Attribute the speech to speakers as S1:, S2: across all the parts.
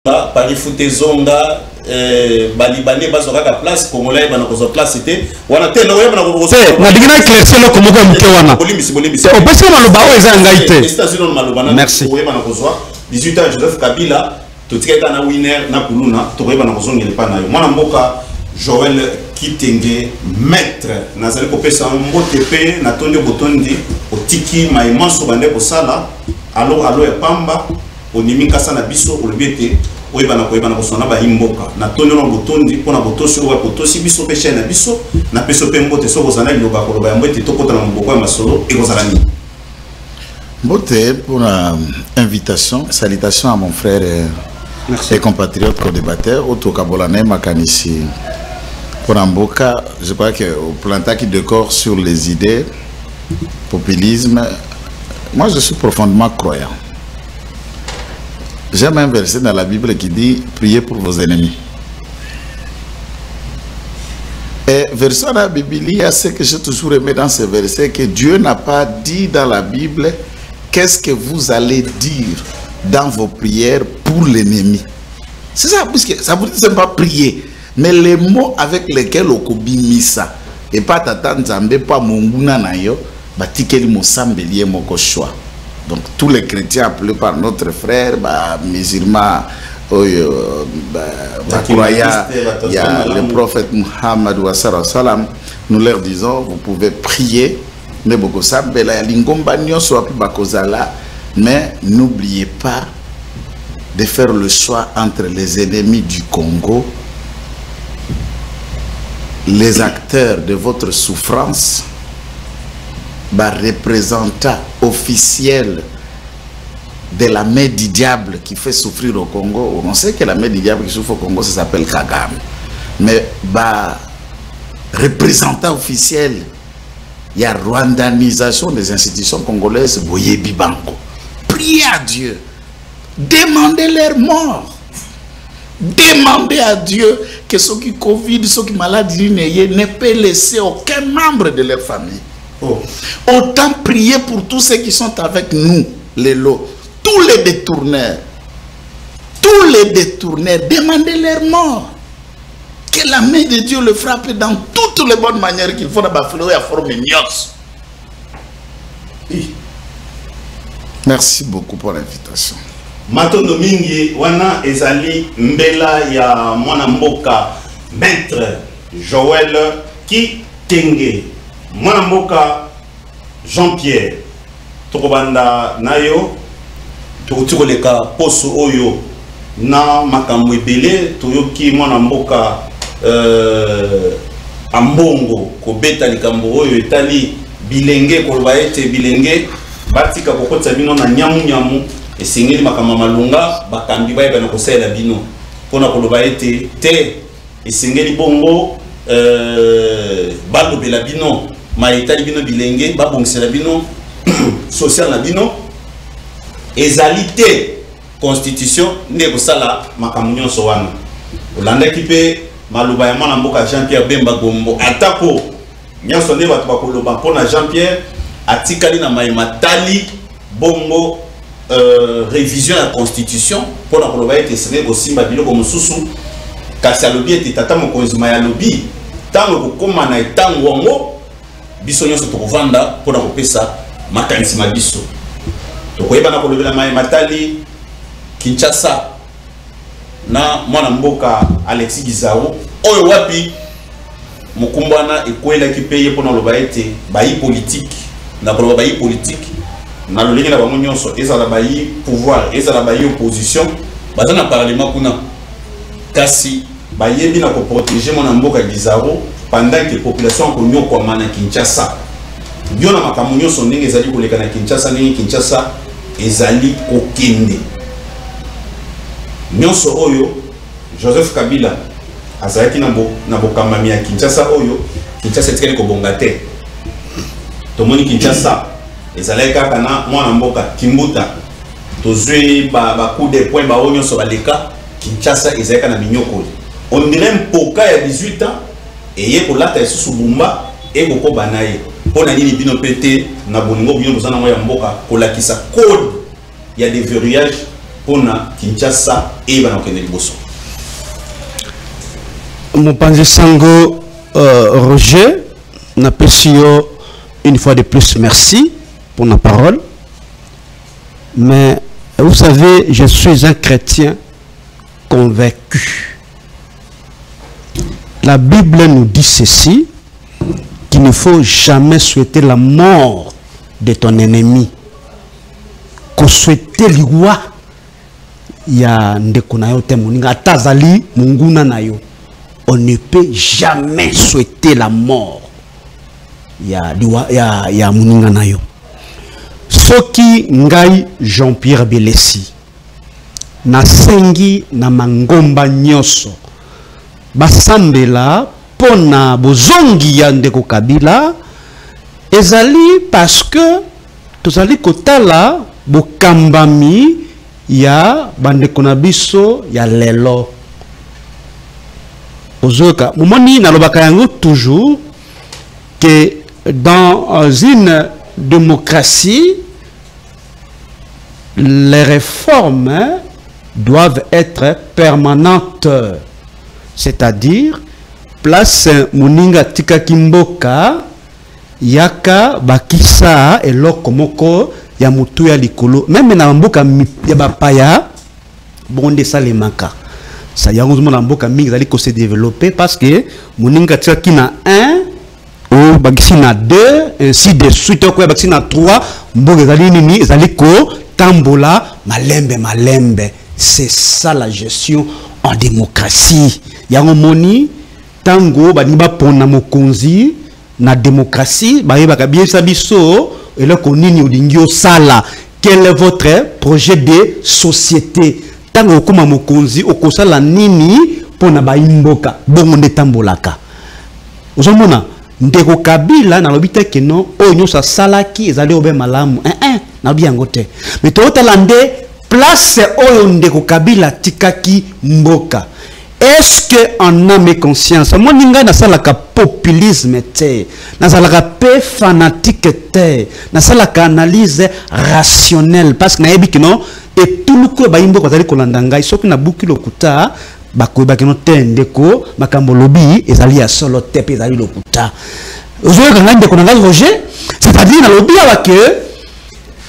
S1: Paris Foot Zonga, Balibane bazoka ka place, Congolais bana kozo place c'était. Wana telo ya bana kozo.
S2: Na digina éclaircir le comment comme que wana.
S1: Bolimi.
S2: On peut se maloba o eza ngaite.
S1: Station malobana.
S2: Merci.
S1: Oye bana kozo. 18 ans Joseph Kabila, to tika na winner na kuluna, to bana kozo ngeli pa na yo. Mwana mboka Joël Kitenge maître nazali kopesa mbotepe na tondio botondi otiki maimanso bande kosala alo ya pamba onimika sana biso olobete oyebana koyebana kosona ba imboka na tondio na botondi pona botosi owa botosi biso pe chaîne biso na peso pe mbote so kozana liloba koloba ya mbote tokota na mboko ya masolo ekozala ni
S3: mbote pour l'invitation. Salutations à mon frère et compatriote co-débatteur Otoka Bolane Makanisi. Pour Amboka, je crois qu'au plantat qui décore sur les idées, populisme, moi je suis profondément croyant. J'aime un verset dans la Bible qui dit « Priez pour vos ennemis ». Et verset dans la Bible, il y a ce que j'ai toujours aimé dans ce verset, que Dieu n'a pas dit dans la Bible qu'est-ce que vous allez dire dans vos prières pour l'ennemi. C'est ça, puisque ça vous dit pas prier. Mais les mots avec lesquels on misa et pas tata nzambe pas monguna na yo batikeli mosambelier moko choix. Donc tous les chrétiens appelés par notre frère musulmans croyants, il y a le prophète Muhammad wa sallam, nous leur disons vous pouvez prier mais beaucoup sambela lingomba nyonso api bakozala, mais n'oubliez pas de faire le choix entre les ennemis du Congo, les acteurs de votre souffrance, représentants officiels de la main du diable qui fait souffrir au Congo. On sait que la main du diable qui souffre au Congo, ça s'appelle Kagame. Mais représentant officiel, il y a rwandanisation des institutions congolaises, Boye Bibango. Priez à Dieu, demandez leur mort. Demandez à Dieu que ceux qui Covid, ceux qui malades, ne peut laisser aucun membre de leur famille. Autant prier pour tous ceux qui sont avec nous, les lots, tous les détourneurs, demandez leur mort. Que la main de Dieu le frappe dans toutes les bonnes manières qu'il faut dans la forme ignoce. Merci beaucoup pour l'invitation.
S1: Matondo mingi wana ezali mbela ya mwana mboka maître Joël Kitenge mwana mboka Jean-Pierre tokobanda nayo tokotikoleka poso oyo na makambo ebele toyoki mwana mboka ambongo kobeta likambo oyo etali bilenge koloba ete bilenge batika kokotsa bino na nyamu et singeli makama malunga bakambi baye bana kosela bino pona koloba ete te esengeli bongo balobela bino maitali bino bilenge babongisela bino social na bino ezalité constitution nde kosala makambo nyonso wana olandaki pe maloba ya mwana mboka Jean-Pierre Bemba Gombo atako nyonso nde bato bakoloba pona Jean-Pierre atikali na matali bongo révision de la constitution pour la colobaye que c'est aussi babilo comme sous kasi alobi ete tata mokonzi ya lobi tango kokoma na tango wango biso nyonso tokovanda pour na kopesa makanisi mabiso tokoyeba na kolobela matali Kinshasa na mwana mboka Alexis Gizao oyo wapi mokumbwana ekwela ki paye pour na lobaye ete bayi politique na koloba bayi politique na lolenge na bango nyonso ezala bayi pouvoir ezala bayi opposition baza na parlement kuna kasi bayebi na ko protéger mona mboka Gizaro pendant que population ko nyoko mana Kinshasa bio na makambo nyonso ndenge ezali koleka na Kinshasa ndenge Kinshasa ezali kokende nyonso oyo Joseph Kabila azalaki na bokamami ya Kinshasa oyo Kinshasa etikali ko bonga te tomoni Kinshasa ezalaki kaka na mwana mboka Kimbuta tozwi ba coup de poing ba onyo so baleka Kinshasa ezalaka na minyoko on dirait mpoka ya 18 ans eye kolata esusu bumba ekoko banaye pona nini bino pete na bolingo bino bozana ya mboka kolakisa code ya des verrouillages pona Kinshasa et Banokene Bosso.
S2: Mon panzi sango Roger, n'apprécions une fois de plus merci pour la parole. Mais vous savez, je suis un chrétien convaincu. La Bible nous dit ceci, qu'il ne faut jamais souhaiter la mort de ton ennemi. Qu'on souhaite l'Iwa, il y a ndekonayo temoninga tazali munguna nayo. On ne peut jamais souhaiter la mort. Il y a muninga nayo. Soki ngai Jean-Pierre Belesi na sengi na mangomba nyoso basambela pona bozongi ya ndeko Kabila ezali parce que tozali kotala bokambami ya bandeko na biso ya lelo ozoka momoni nalobaka yango toujours que dans une démocratie les réformes doivent être permanentes, c'est-à-dire place muninga tika kimboka yaka bakisa eloko moko ya mutu ya likolo même na mboka ya bapaya bonde salemaka ça yango na mboka mingi zali ko se développer parce que muninga tika kina 1 ou bakisi na 2 ainsi de suite ko bakisi na 3 mboka zali nini zali ko tambola malembe. C'est ça la gestion en démocratie. Yango moni tango baniba pona mokonzi na démocratie ba yeba bien sabiso et là konini odingio sala. Quel est votre projet de société? Tango okoma mokonzi okosala nini pona ba imboka bongo nde tambolaka. Ozomona ndeko Kabila na lobite ke non onyo sa salaki ezali obe malamu na biango te. Mais to talande place oyo ndeko Kabila tikaki mboka. Est-ce que en âme et conscience moi ninga na salaka populisme te na salaka pe fanatique te na salaka analyse rationnelle parce que na yebi kino et tout le ko ba imboka zali kolanda ngai soki na buki lokuta bakoyeba kino te ndeko makambo lobi ezali ya solo te pe ezali lokuta ozoyoka ngai ndeko na ngai Roger c'est-à-dire na lobi awa que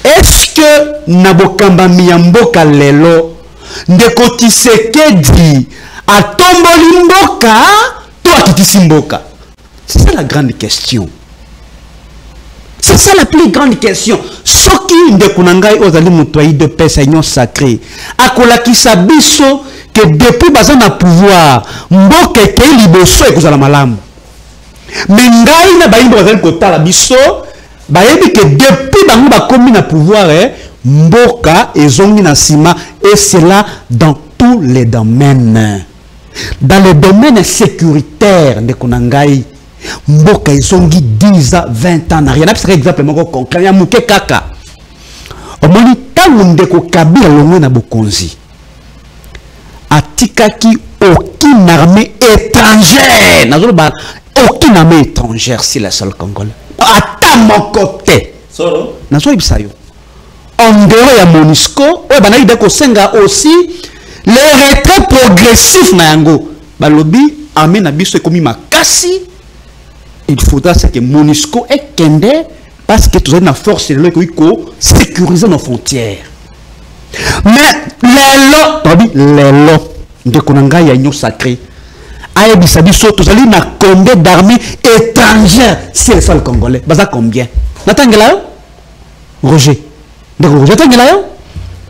S2: est-ce que nabokamba miyamboka lelo ndeko Tshisekedi atomboli mboka to akitisi mboka? C'est ça la grande question. C'est ça la plus grande question. Soki ndeko na ngai ozali mutoyi de pesaignon sacré akolakisa biso que depuis baza na pouvoir mboka ke liboso ekozala malamu. Mais ngai na bayimbo bazali kotala biso bayebi que depuis bango bakomi na pouvoir mboka ezongi na sima et cela dans tous les domaines. Dans le domaine sécuritaire de Konangai mboka ezongi 10 à 20 ans rien. C'est exemple moko concret ya muke kaka. Omoni tango ndeko Kabila longo na bokonzi atikaki aucune armée étrangère. Nazolo ba aucune armée étrangère si la seule Congolais. À mon côté. Solo. Nazolo bisayo. En dehors ya MONUSCO, o banayi de ko senga aussi le retrait progressif na yango. Balobi armée na biso ekomi makasi. Il faudra que MONUSCO est kende parce que tout na force le ko sécuriser nos frontières. Mais lelo de konanga ya nyo sacré. Aye bisabiso tozali na combien d'armées étrangères c'est le seul Congolais. Baza combien? Natangela Roger. Donc Roger tangela yo.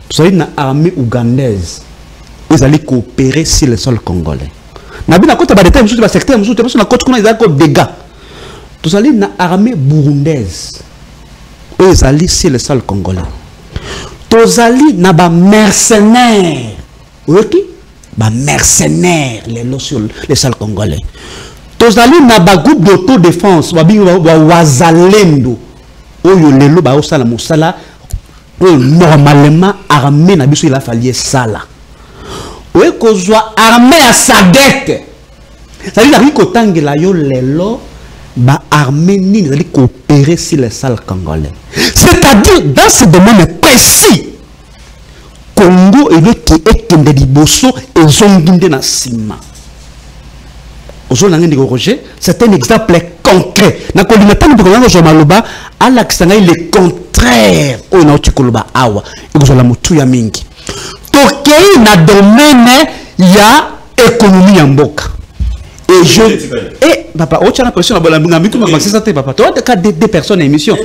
S2: Tozali na armée ougandaise. Ils allaient coopérer sur le sol congolais. Nabina kota ba détail mususu ba secteur mususu parce que na côte kuna ils allaient dégâts. Tozali na armée burundaise. Ils allaient sur le sol congolais. Tozali na ba mercenaires. OK? Ba mercenaires les sur le sol congolais. Tozali na ba groupe d'autodéfense, ba bingo ba wazalendo. Oyo lelo ba osala mosala. Normalement armée na biso il a fallu sala. Oui, qu'on soit armé à sa dette. C'est-à-dire que la yo lelo ba armée ni d'aller coopérer sur les salles congolais. C'est-à-dire dans ce domaine précis, Congo et le qui est Kendedi Bosso et Zonginde na Sima. C'est un exemple concret. Na kolima pas de Jean Maloba à l'accent le contraire au na tukoloba awa ikozola mutu ya mingi. Tokei na domaine ya économie ya mboka. Et je papa o tchana pression na bolambunga mitu maxisa te papa toi des personnes émission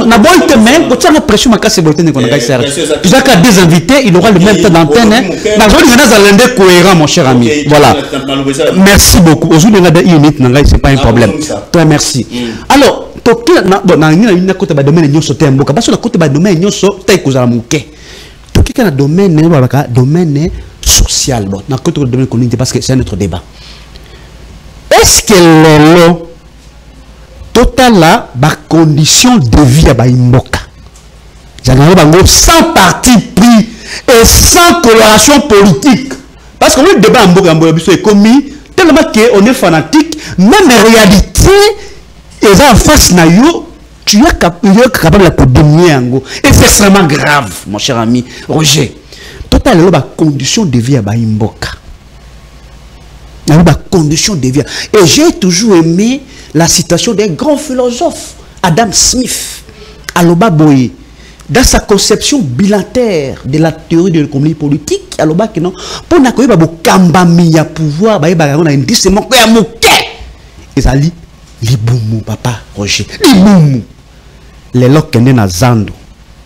S2: na boy te même o tchana pression makase bolte ne konaka sert tu as qu'à des invités il aura le même temps d'antenne na joli na zalende cohérent mon cher ami voilà merci beaucoup aujourd'hui on a des minutes nanga c'est pas un problème toi merci alors toki na na côté ba domaine nyoso te mboka parce que na côté ba domaine nyoso te kozala muke toki na domaine ba domaine social bon na côté domaine communauté parce que c'est un autre débat. Est-ce que lelo total la condition de vie à Baimboka sans parti pris et sans coloration politique parce que le débat en Mboka est commis tellement qu'on est fanatique même en réalité et en face na yo tu es capable de dominer et c'est extrêmement grave mon cher ami Roger total la condition de vie à Baimboka. La condition de vie. Et j'ai toujours aimé la citation d'un grand philosophe, Adam Smith, Aloba Boye, dans sa conception bilatère de la théorie de l'économie politique, Aloba que non, pour n'accueillir pas kambami ya pouvoir, bah on a un indice, c'est mon cœur moqué. Et ça dit, les boumou, papa Roger, les boumou, les locs na Zando.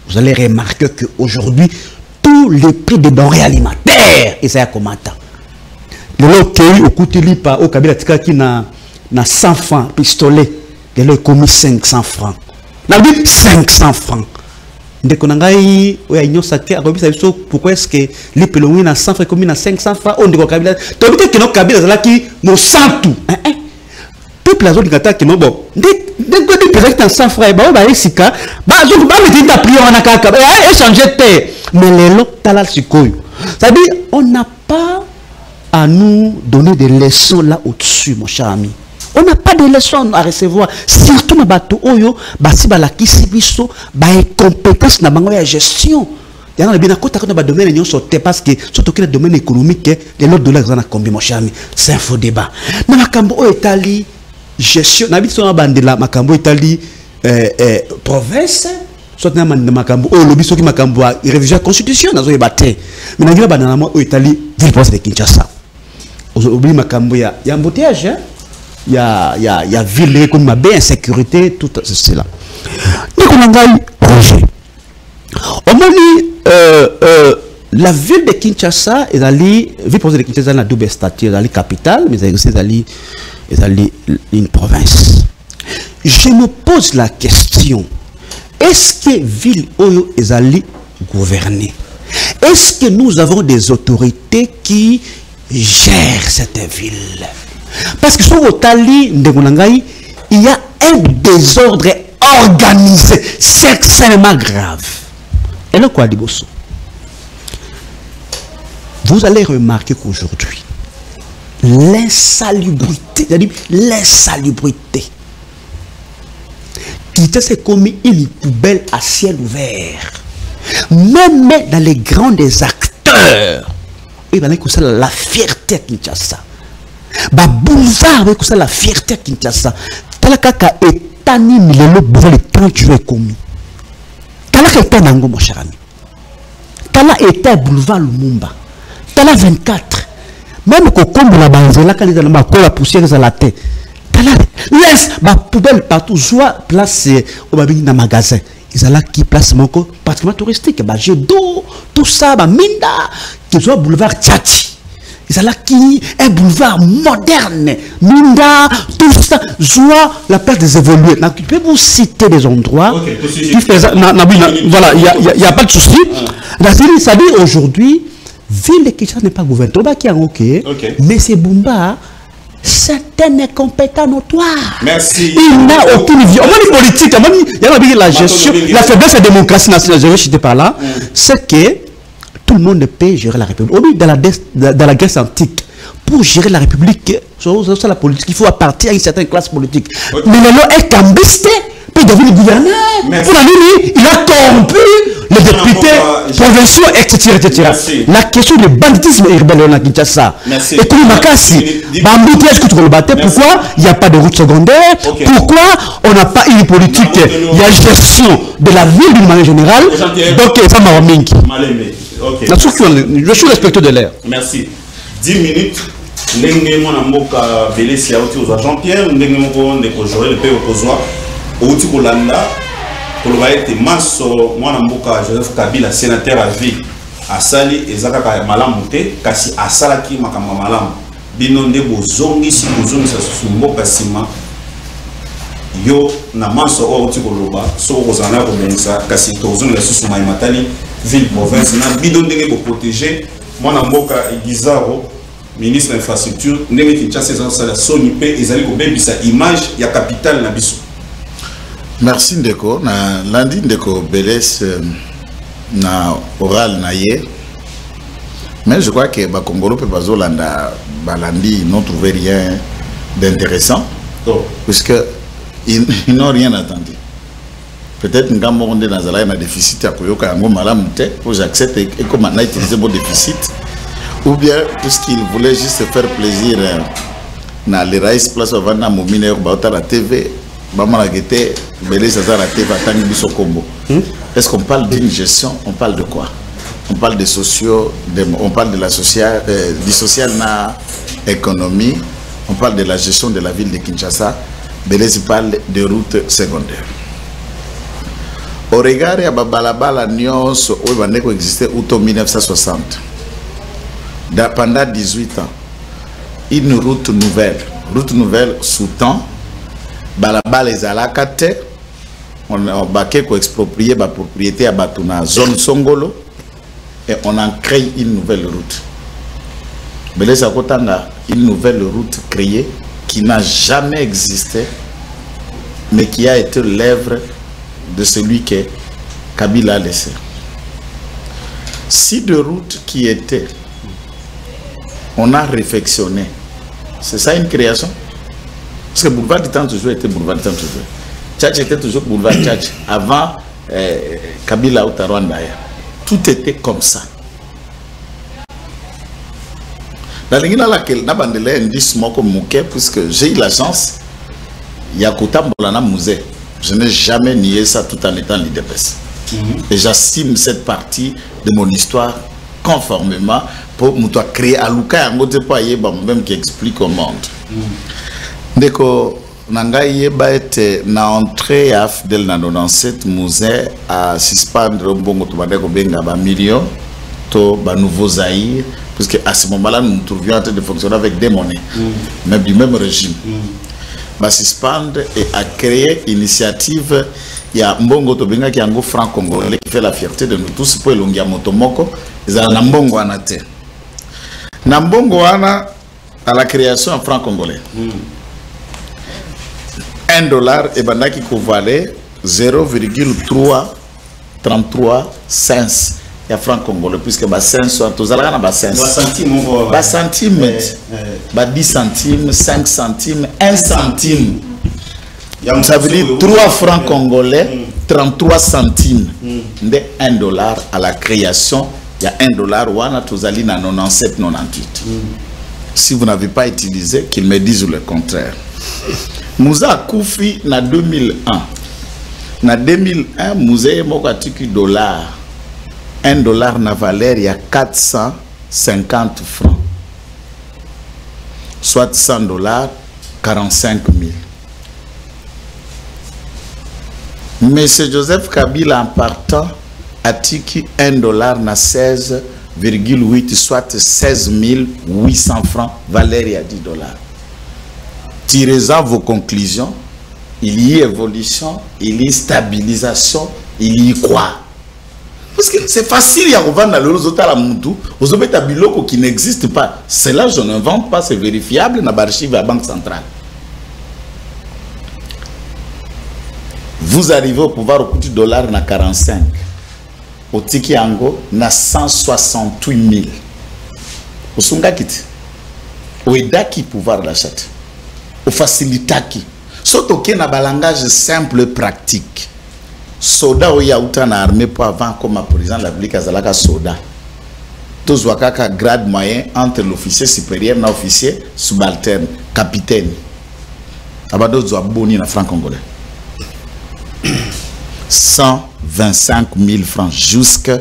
S2: Vous allez remarquer qu'aujourd'hui, tous les prix des denrées alimentaires, et ça y a comment le lot au côté lipa au kabila tika qui na 100 francs pistolet le lot commis 500 francs na dit 500 francs ndeko nangai oya nyosa te akobisa biso pourquoi est-ce que les pelongi na 100 francs commis na 500 francs on ndeko kabila to bite que no kabila zala ki no santu peuple azo dikata ki no bon ndeko di peut-être en 100 francs ba esika ba zo ba me ta prière na kaka échanger te mais les lots talal sikoyo ça dit on n'a pas à nous donner des leçons là au-dessus, mon cher ami. On n'a pas de leçons à recevoir. Surtout dans le bateau, si la kisibiso, compétence dans la gestion. Il y a bien un domaine parce que surtout que le domaine économique, les autres dollars sont combien, mon cher ami. C'est un faux débat. Mais Macambo Italie, gestion, n'habite sur la bande là, Macambo Italie, province. Soit na Macambo, lobby qui Macambo a révisé la constitution, dans le bâtiment. Mais dans le banana, Italie, ville province de Kinshasa. Aujourd'hui, Macambo, il y a embouteillage, il y a ville comme ma bien insécurité, tout cela. Donc, on a Roger. On m'a dit, la ville de Kinshasa est allée, ville province de Kinshasa, la double statut, elle est capitale, mais elle est une province. Je me pose la question. Est-ce que ville Oyo est allée gouverner? Est-ce que nous avons des autorités qui gèrent cette ville? Parce que sur Otali, il y a un désordre organisé. C'est extrêmement grave. Et là, quoi, Dibosso? Vous allez remarquer qu'aujourd'hui, l'insalubrité, c'est-à-dire l'insalubrité, qui s'est commis une poubelle à ciel ouvert. Même dans les grands des acteurs, il va que ça la fierté à Kinshasa. Bah boulevard avec ça la fierté à Kinshasa. Talaka etani milelo boulevard le 30 juillet commis. Talaka était nango mon cher ami. Tala était boulevard Lumumba. Tala 24. Même qu'au comble la banzela quand il a la poussière à la tête. Laisse ma poubelle partout, soit place au dans magasin. Ils ont là qui place mon corps pratiquement touristique. J'ai d'eau, tout ça, minda, qui soit boulevard Tchati. Ils ont là qui un boulevard moderne, minda, tout ça, soit la place des évolués. Je peux vous citer des endroits qui faisaient. Voilà, il n'y a pas de souci. Ça dit aujourd'hui, ville de Kinshasa n'est pas gouvernée. Mais c'est Bumba. C'est un incompétent notoire.
S1: Merci.
S2: Il n'a aucune vision. Politique, il y a la gestion, la faiblesse de la démocratie nationale, je vais citer par là, c'est que tout le monde peut gérer la République. Dans la Grèce antique, pour gérer la République, c'est la politique, il faut appartenir à une certaine classe politique. Mais le lot est cambisté Puis il devient le gouverneur.
S1: Merci.
S2: Pour la nuit, il a corrompu les députés provinciaux, etc.
S1: Merci.
S2: La question du banditisme urbain à Kinshasa.
S1: Merci.
S2: Et comme Makassi, Bambouté, est-ce que tu le battais? Pourquoi il n'y a pas de route secondaire?
S1: Ok.
S2: Pourquoi on n'a pas une politique? Il y a gestion de la ville d'une manière générale. Donc, ça m'a remis.
S1: Malembe. Ok.
S2: Je suis respectueux de l'air.
S1: Merci. 10 minutes. Ndenge mwana mboka Belesi ya uti oza Jean-Pierre, ndenge moko ndeko Joël pe okozwa outi kolanda koloba ete maso mwana mboka Joseph Kabila sénateur à vie asali ezaka ka malamu te kasi asalaki makambo malamu bino nde bozongisi susu mboka sima yo na maso o outi koloba so kozana ko benza kasi tozongela susu mai matali ville province na bino ndenge ko protéger mwana mboka Igizaro ministre de l'infrastructure ndenge Kinshasa ezala soni pe ezali ko bebisa image ya capitale na biso.
S3: Merci Ndeko na lundi Ndeko Beles na oral na ye. Mais je crois que ba Congolo pe bazolanda balandi n'ont trouvé rien d'intéressant puisque ils n'ont rien attendu. Peut-être ngamo onde nazala na déficit ya koyoka yango malamu te pour j'accepte et comment on a utilisé mon déficit. Ou bien, puisqu'il voulait juste faire plaisir dans les raïs place avant de mominer à la TV, est-ce qu'on parle d'une gestion? On parle de quoi? On parle de sociaux, on parle de la social, du social na économie, on parle de la gestion de la ville de Kinshasa, Belezi parle de routes secondaires. Au regard de Balabala Nyos, où existait en 1960. Pendant 18 ans, une route nouvelle sous-temps, balabala les alakate, on a baqué pour exproprier la propriété à Batuna, zone Songolo, et on a créé une nouvelle route. Mais les Akotanga, une nouvelle route créée qui n'a jamais existé, mais qui a été l'œuvre de celui que Kabila a laissé. Si de routes qui étaient, on a réflexionné. C'est ça une création? Parce que boulevard du temps toujours était boulevard du temps toujours. Tchatch était toujours boulevard Tchatch. Avant Kabila ou Rwandaya. Tout était comme ça. Dans les gens laquelle n'a pas de l'indice moi comme Mouké, puisque j'ai eu la chance, il y a Koutambolana musée. Je n'ai jamais nié ça tout en étant l'IDPS. Et j'assume cette partie de mon histoire conformément pour nous créer à Luka même qui explique au monde. Deko nangaye ba ete na entrée à Fidel na 97 musée à suspendre bongo to bandeko benga ba millions to ba nouveau Zaïre puisque à ce moment-là nous nous trouvions en train de fonctionner avec des monnaies même du même régime. Ba suspendre et à créer initiative il y a mbongo to benga ki yango franc congolais qui fait la fierté de nous tous pour elongia motomoko ezala na mbongo wana te. Na mbongo wana à la création en franc congolais. $1 et bandaki ko valait 0,333 cents ya franc congolais puisque ba 500 tozala na ba 500 ba centime ba 10 centimes 5 centimes 1 centime ça veut dire 3 francs congolais 33 centimes de $1 à la création. Il y a $1 wana tozali na 97 98. Si vous n'avez pas utilisé, qu'ils me disent le contraire. Mouza Koufi na 2001. Na 2001, Mouza moko atiki $. $1 na valeur, il y a 450 francs. Soit $100, 45 000. Monsieur Joseph Kabila en partant atiki $1 na 16,8 soit 16 800 francs, Valérie a $10. Tirez-en vos conclusions, il y a évolution, il y a stabilisation, il y a quoi? Parce que c'est facile, il y a aux autres biloko qui n'existe pas. Cela, je n'invente pas, c'est vérifiable dans l'archive à la Banque centrale. Vous arrivez au pouvoir au coût du $, na 45. Au tiki ango na 168 000. Au sunga kiti. Au edaki pouvoir d'achat. Au facilitaki. Surtout qu'il y a un langage simple et pratique. Soda ou yauta na armée pour avant comme président de la République azalaka soda. Tous wakaka grade moyen entre l'officier supérieur et l'officier subalterne, capitaine. Abado zwa boni na franc congolais. 125 000 francs jusqu'à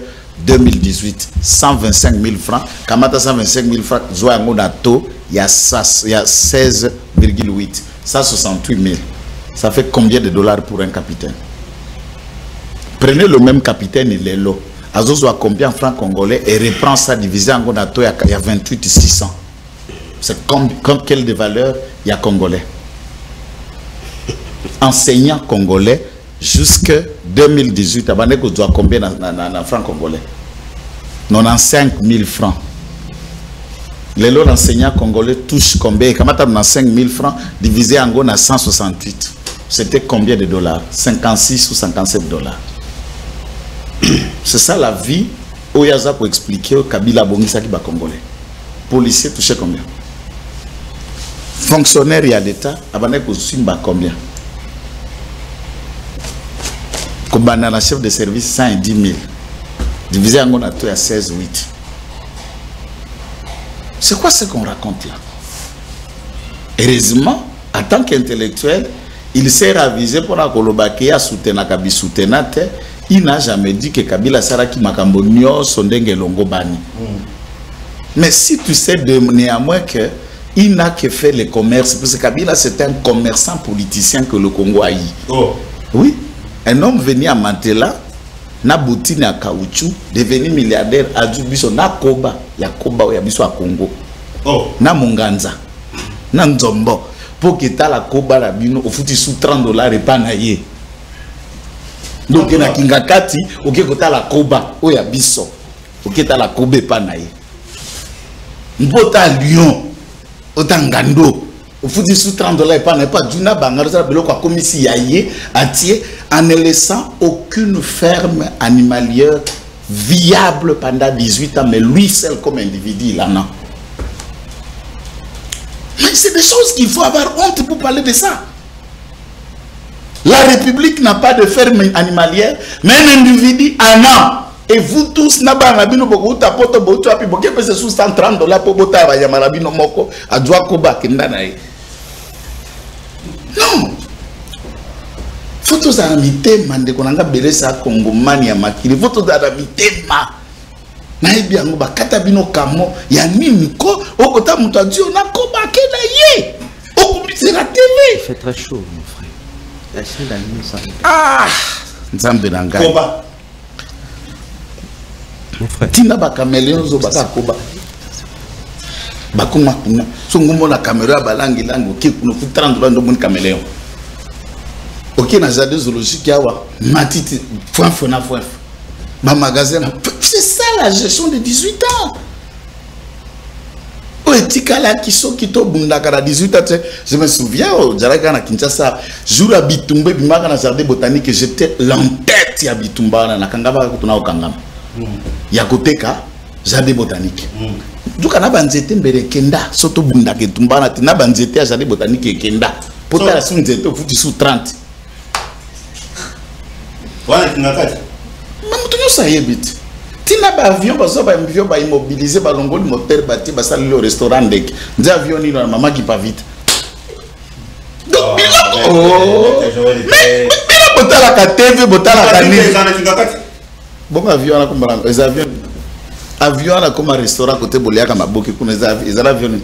S3: 2018. 125 000 francs. Kamata 125 000 francs. Zwa ngonato, il y a 16,8. 168 000. Ça fait combien de dollars pour un capitaine? Prenez le même capitaine, il est là. Azozo a combien de francs congolais et reprend ça divisé en ngonato, il y a 28 600. C'est comme quelle de valeur il y a congolais. Enseignant congolais jusqu'à 2018, Abaneko doit combien dans francs congolais? 95 000 francs. Les lots d'enseignants congolais touchent combien? Comment tu as 5 000 francs divisé en gros à 168? C'était combien de dollars? 56 ou 57 dollars. C'est ça la vie. Oyaza pour expliquer au Kabila Bongisa qui va congolais. Policier touchait combien? Fonctionnaire et à l'État, Abaneko Simba combien? Kobanana chef de service 110 000. Divisé en gros à 16,8. C'est quoi ce qu'on raconte là? Heureusement, en tant qu'intellectuel, il s'est ravisé pour la Kolobaki à soutenir Kabi soutenate. Il n'a jamais dit que Kabila Saraki Makambonio sondenge longo bani. Mais si tu sais néanmoins que il n'a que fait le commerce, parce que Kabila c'est un commerçant politicien que le Congo a eu. Oh. Oui, un homme venu à Mantela, na boutine à caoutchouc, devenu milliardaire, a dû biso na koba, ya koba ya biso à Congo. Oh. Na Munganza, na Nzombo, pour que ta la koba la bino, au foutu sous 30 dollars et pas naïe. Donc na Kingakati, ok kota la koba, o ya biso, ok ta la kobe pas naïe. Mbota Lyon, Otangando. Au foutu sous 30 dollars et pas naïe, pas duna bangar, ça belo kwa komisi yaye, atier, en ne laissant aucune ferme animalière viable pendant 18 ans, mais lui seul comme individu, il en a. Mais c'est des choses qu'il faut avoir honte pour parler de ça. La République n'a pas de ferme animalière, mais un individu en a. Et vous tous, non. Photos à la mitema de konanga belesa Congo mani ya makili. Photos à la mitema. Na ebi yango bakata bino kamo ya nini ko okota mutu adio na ko bakena ye. Okumisi la télé.
S2: Il fait très chaud mon frère. La chaîne d'anime ça.
S3: Ah, nzambe na ngai.
S1: Koba.
S3: Mon frère. Tina ba caméléon zo baka koba. Bakuma kuna. So ngombo na caméra balangi lango ki kuno 30 dollars ndo mon caméléon. Ok, na jardin zoologique yawa matiti point fona point. Ma magasin, c'est ça la gestion de 18 ans. O etikala kiso kito bundaka na 18 ans. Je me souviens au Jaraka na Kinshasa, jour à Bitumba bimaka na jardin botanique, j'étais l'entête ya Bitumba na kangaba kutuna okangama. Ya koteka jardin botanique. Duka na banzete mbere kenda soto bundaka Tumba na tina banzete ya jardin botanique kenda. Pota la sunzete au futi sous 30.
S1: Voilà qui n'a pas dit.
S3: Mamutunyo sa yebit. Tina ba avion ba immobiliser ba longo le moteur bati ba sali le restaurant dek. Nzi avion ni na mama qui pas vite. Donc mais botala ka TV botala ka ni. Bon avion na comme les avion na comme restaurant côté boliaka maboki kuna les avions.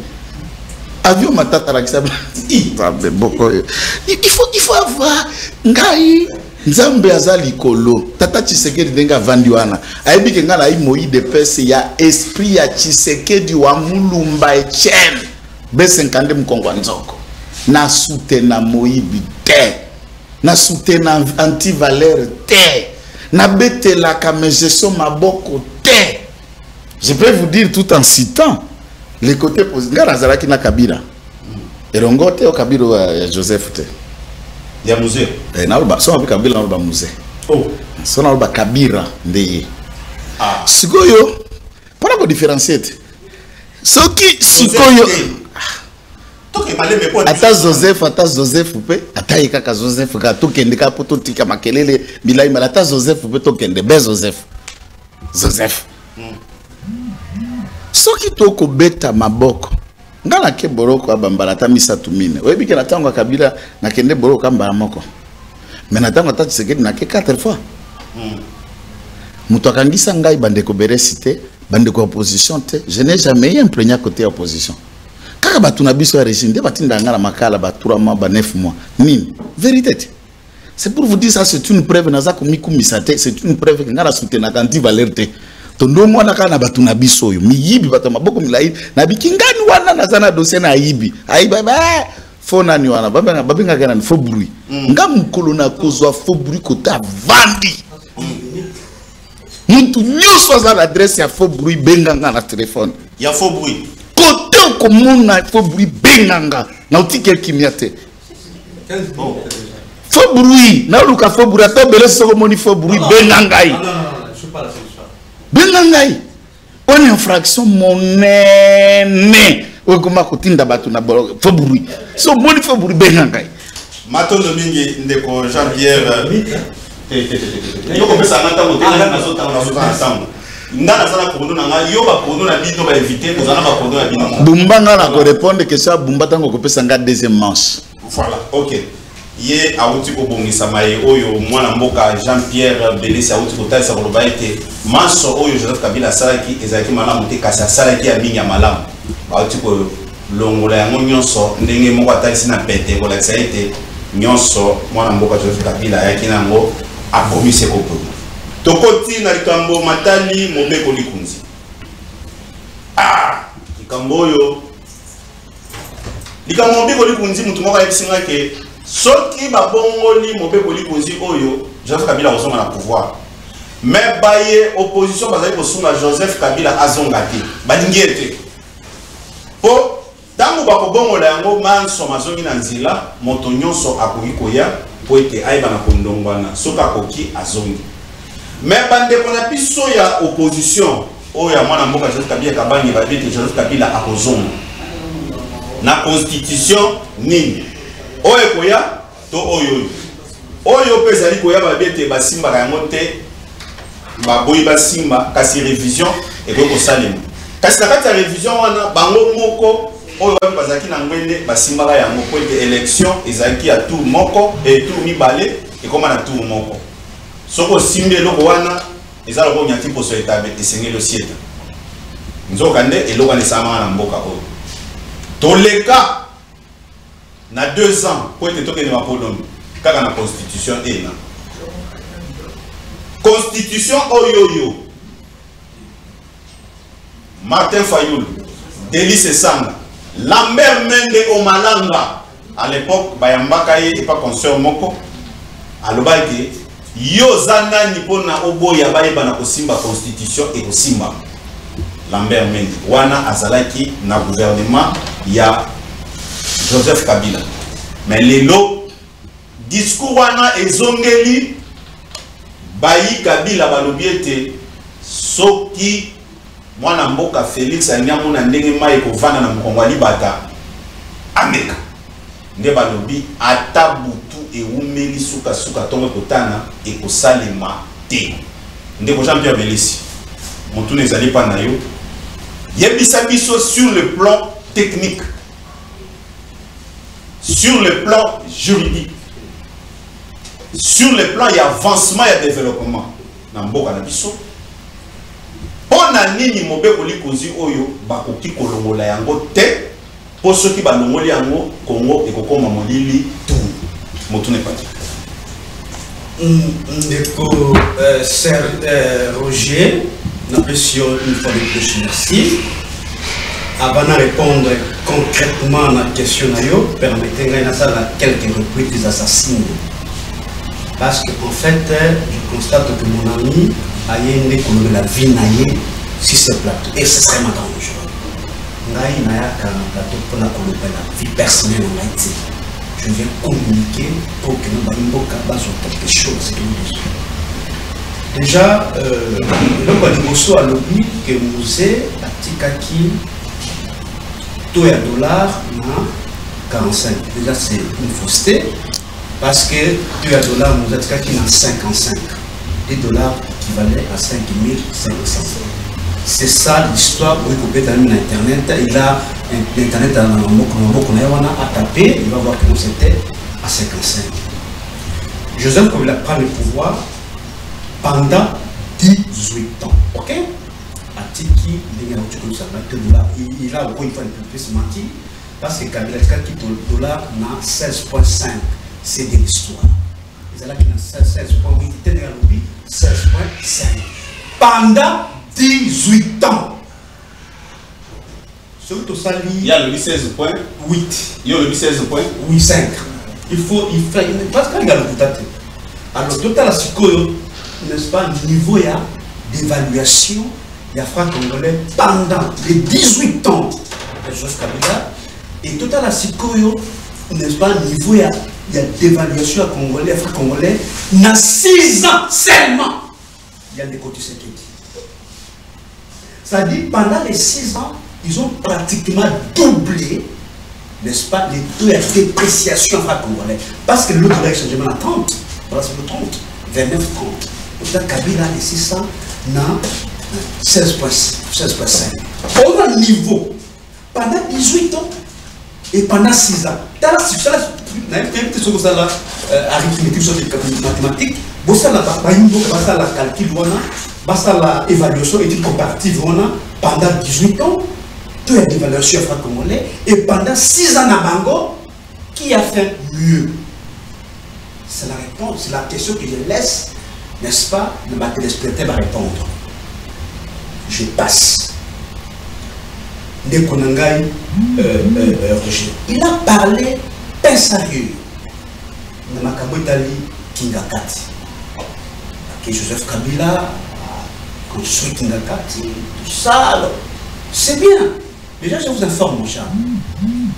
S3: Avion matata la kisaba. Il faut avoir ngai Nzambe azali kolo tata Tshisekedi denga vandiwana aibi ke ngala imoyi de pese ya esprit ya Tshisekedi wa mulumba Etienne B50 mkongwa nzoko na soutena Moïbi te na soutena anti-valeur te na betela kamejeso maboko te. Je peux vous dire tout en citant les côtés positifs ngala zalaki na Kabila erongote o Kabila Joseph te
S1: ya musée
S3: nalba so avec Kabila nalba musée oh so nalba Kabira ndeye ah sikoyo para ko différencier soki sikoyo
S1: to
S3: ata Joseph pe ata yekaka Joseph ka to kende ka poto tika makelele bilai mala ata Joseph pe to kende be Joseph soki to ko beta maboko ngala ke boroko abambala ta misatu mine oyebi ke na tango Kabila na kende boroko ambala moko mais na tango ta Tshisekedi na ke 4 fois muto akangisa ngai bandeko beresite bandeko opposition te je n'ai jamais eu un plaignant côté opposition kaka batuna biso ya régime de batinda ngala makala ba 3 mois ba 9 mois nini vérité c'est pour vous dire ça c'est une preuve naza ko mikumisate c'est une preuve que ngala soutenir kanti valeur te tondo mwana kana batuna biso yo miyibi batama boko milai na bikingani wana nazana dossier na yibi ba fona ni wana babenga kana faux bruit ngamukolo na kozwa faux bruit kota vandi Muntu nyuso za l'adresse ya faux bruit benganga na téléphone.
S1: Ya faux bruit.
S3: Côté komuna faux bruit benganga na utike kimiate. Faux bruit na luka faux bruit to bele soko moni faux bruit benganga yi.
S4: Je sais pas la solution.
S3: Benganga yi. On infraction monene. Okoma kotinda batu na faux bruit. So moni faux bruit benganga yi.
S1: Matondo mingi ndeko Jean-Pierre yo ko pesa ngata mo tena na zota na zota ensemble ngana sala kondo na nga yo ba kondo na bino ba éviter ko zana ba kondo na bino
S3: bumbanga na ko répondre que ça bumba tango ko pesa nga deuxième manche
S1: voilà OK ye awuti ko bongisa maye oyo mwana mboka Jean-Pierre Belisa awuti ko talisa ko loba ete maso oyo Joseph Kabila salaki ezaki malamu te kasi salaki ya mingi ya malamu awuti ko longola yango nyonso ndenge moko atalisi na pete ko la ete nyonso mwana mboka Joseph Kabila yaki nango akomise kopo tokoti na likambo matali mobeko likunzi likambo oyo likambo mobeko likunzi mutu moko ayebisinga ke soki babongoli mobeko likunzi oyo Joseph Kabila kozonga na pouvoir mais baye opposition bazali kosunga Joseph Kabila azonga te balingi ete po tango bakobongola yango manso mazongi na nzila moto nyonso akoki koya po ete ayeba na kondongwana soka koki azongi mais bandeko na biso ya opposition oyo ya mwana mboka Joseph Kabila kabangi babete Joseph Kabila akozonga na constitution nini oyo koya to oyo pezali koya babete basimba yango te baboyi basimba kasi révision eko kosalema kasi na kati ya révision wana bango moko oyo bazaki na ngwende basimbaka yango po ete élection ezalaki ya tour moko et tour mibale ekoma na tour moko soko simbi eloko wana eza loko nyati poso etabe esengeli osieta nzoka nde eloko wana esalamaka na mboka oyo toleka na 2 ans po ete tokende mapolomi kaka na constitution ena constitution oyo Martin Fayulu Délice Sanga Lambert Mende Omalanga à l'époque bayambaka ye et pas consort moko alobaki yo zanani pona oboya bayeba na kosimba constitution et kosimba Lambert Mende wana azalaki na gouvernement ya Joseph Kabila mais lelo discours wana ezongeli bayi Kabila balobi ete soki mwana mboka Félix anyamu na ndenge mai kovana na mkongo libata ameka nde balobi ata butu eumeli suka suka tongo kotana ekosalema te nde ko Jean-Pierre Belisi mutu nezali pa na yo yebisa biso sur le plan technique sur le plan juridique sur le plan ya avancement ya développement na mboka na biso pona nini mobeko likunzi oyo bakoki kolongola yango te po soki balongoli yango Congo ekokoma molili tout motu ne pati
S4: ndeko Roger n'apprécions une fois de plus merci avant de répondre concrètement à la question permettez-moi de faire quelques reprises des assassins parce que en fait je constate que mon ami a yende kolonga la vie naie sur ce plateau et c'est vraiment dangereux ngai na yaka na plateau pour la kolonga la vie personnelle en Haïti je viens communiquer pour que nous balimboka baso quelque chose déjà le baliboso a l'oubli que musée atikaki to ya dollar na 45. Déjà, c'est une fausseté. Parce que $2 nous a dit qu'il y a 55. Des dollars équivalaient à 5500. C'est ça l'histoire où il peut aller sur Internet. Il a Internet à taper, il va voir que c'était à 55. Joseph Kabila prend le pouvoir pendant 18 ans. Ok? Il a encore une fois un peu plus menti parce que Kabila qui le dollar n'a 16,5. C'est de l'histoire. Ils ont 16,8, 16,5. Pendant 18 ans.
S1: Il y a le 16,8. Il y a le 16,85.
S4: Il faut parce qu'il y a le coûté. Alors, total à n'est-ce pas, niveau d'évaluation, il y a franc congolais pendant les 18 ans de Joseph Kabila. Et total à n'est-ce pas, niveau il y a d'évaluation à congolais, franc congolais, dans 6 ans seulement. Il y a des côtés sécurité. Ça dit, pendant les 6 ans, ils ont pratiquement doublé, n'est-ce pas, les taux de dépréciation franc-congolais. Parce que l'autre a changé à 30, voilà, c'est le 30, 29, 30. Donc, Kabila, les 600, n'a 16,5. Au même niveau, pendant 18 ans et pendant 6 ans, dans la arithmétique sur les mathématiques, la calcul, la évaluation étude comparative pendant 18 ans, tout est d'évaluation franco-congolais, et pendant 6 ans à Bango, qui a fait mieux? C'est la réponse, c'est la question que je laisse, n'est-ce pas, le téléspectateur va répondre. Je passe. Nekonangai Roger. Il a parlé pas sérieux. Namakabo Itali Kingakati. Que Joseph Kabila a construit Kingakati, tout ça. C'est bien. Déjà, je vous informe, mon cher,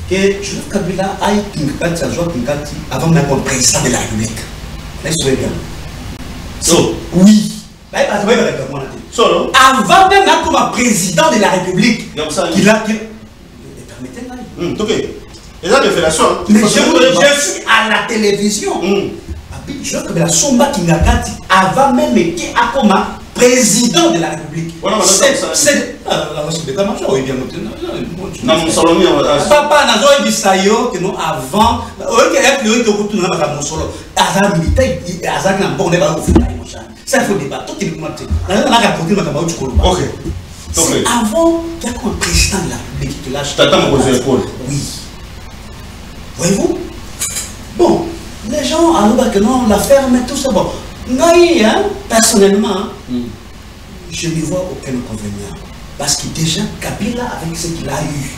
S4: que Joseph Kabila a eu Kingakati, Kingakati avant même comme président de la République. Laissez-vous bien. So, oui. Avant même comme président de la République, il a. Permettez-moi.
S1: Ok. Et la révélation.
S4: Mais je suis à la télévision. Je veux que la Somba Kingakati, avant même qui a comme président de la République. C'est l'état-major, oui, bien entendu. Papa, nous avons dit ça que nous avant. Ça, il faut débattre. Tout est commenté. On a raconté ma camarade du Colomba.
S1: Ok.
S4: C'est avant qu'il y a comme président de la République qui te lâche.
S1: T'attends mon épaule.
S4: Oui. Voyez-vous? Bon, les gens alors que non, la ferme et tout ça. Bon, hein, personnellement, je n'y vois aucun inconvénient. Parce que déjà, Kabila, avec ce qu'il a eu,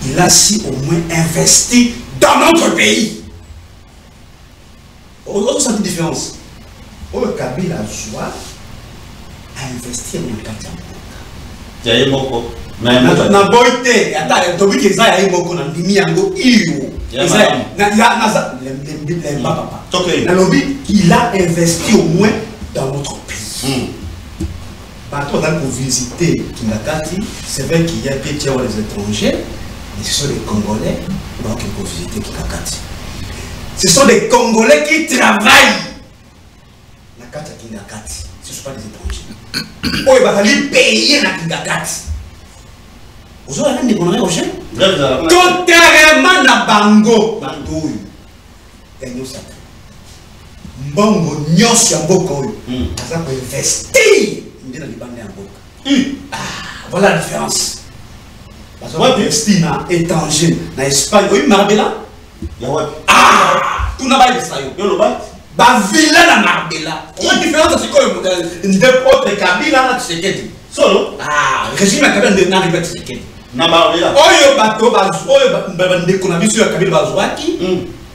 S4: il a si au moins investi dans notre pays. On sent une différence. Kabila a investi dans le quartier.
S1: Il y a Moko.
S4: Na boite, attends, tu dis que ça y a Moko na ndimi yango iyo. Na lobby, il a investi au moins dans notre pays. Partout pour visiter Kingakati, c'est vrai qu'il y a des étrangers, mais ce sont les Congolais qui vont visiter Kingakati. Ce sont des Congolais qui travaillent. Kingakati, ce ne sont pas des étrangers. Oh, il va falloir payer la Kingakati. Vous avez un des Congolais au chien? Contrairement à Bango, Bango, gagnons ça. Bango, nyos ya Mboko, ça peut investir dans les bandes en voilà la différence. Parce qu'on investit dans étranger, dans l'Espagne, oui, Marbella. Tout n'a pas de ça. Bavila na Marbella. La différence c'est quoi une autre Kabila na Tshisekedi. Solo. Régime Kabila na Ribet Tshisekedi.
S1: Na Marbella.
S4: Oyo bato oyo ndeko sur Kabila bazwaki,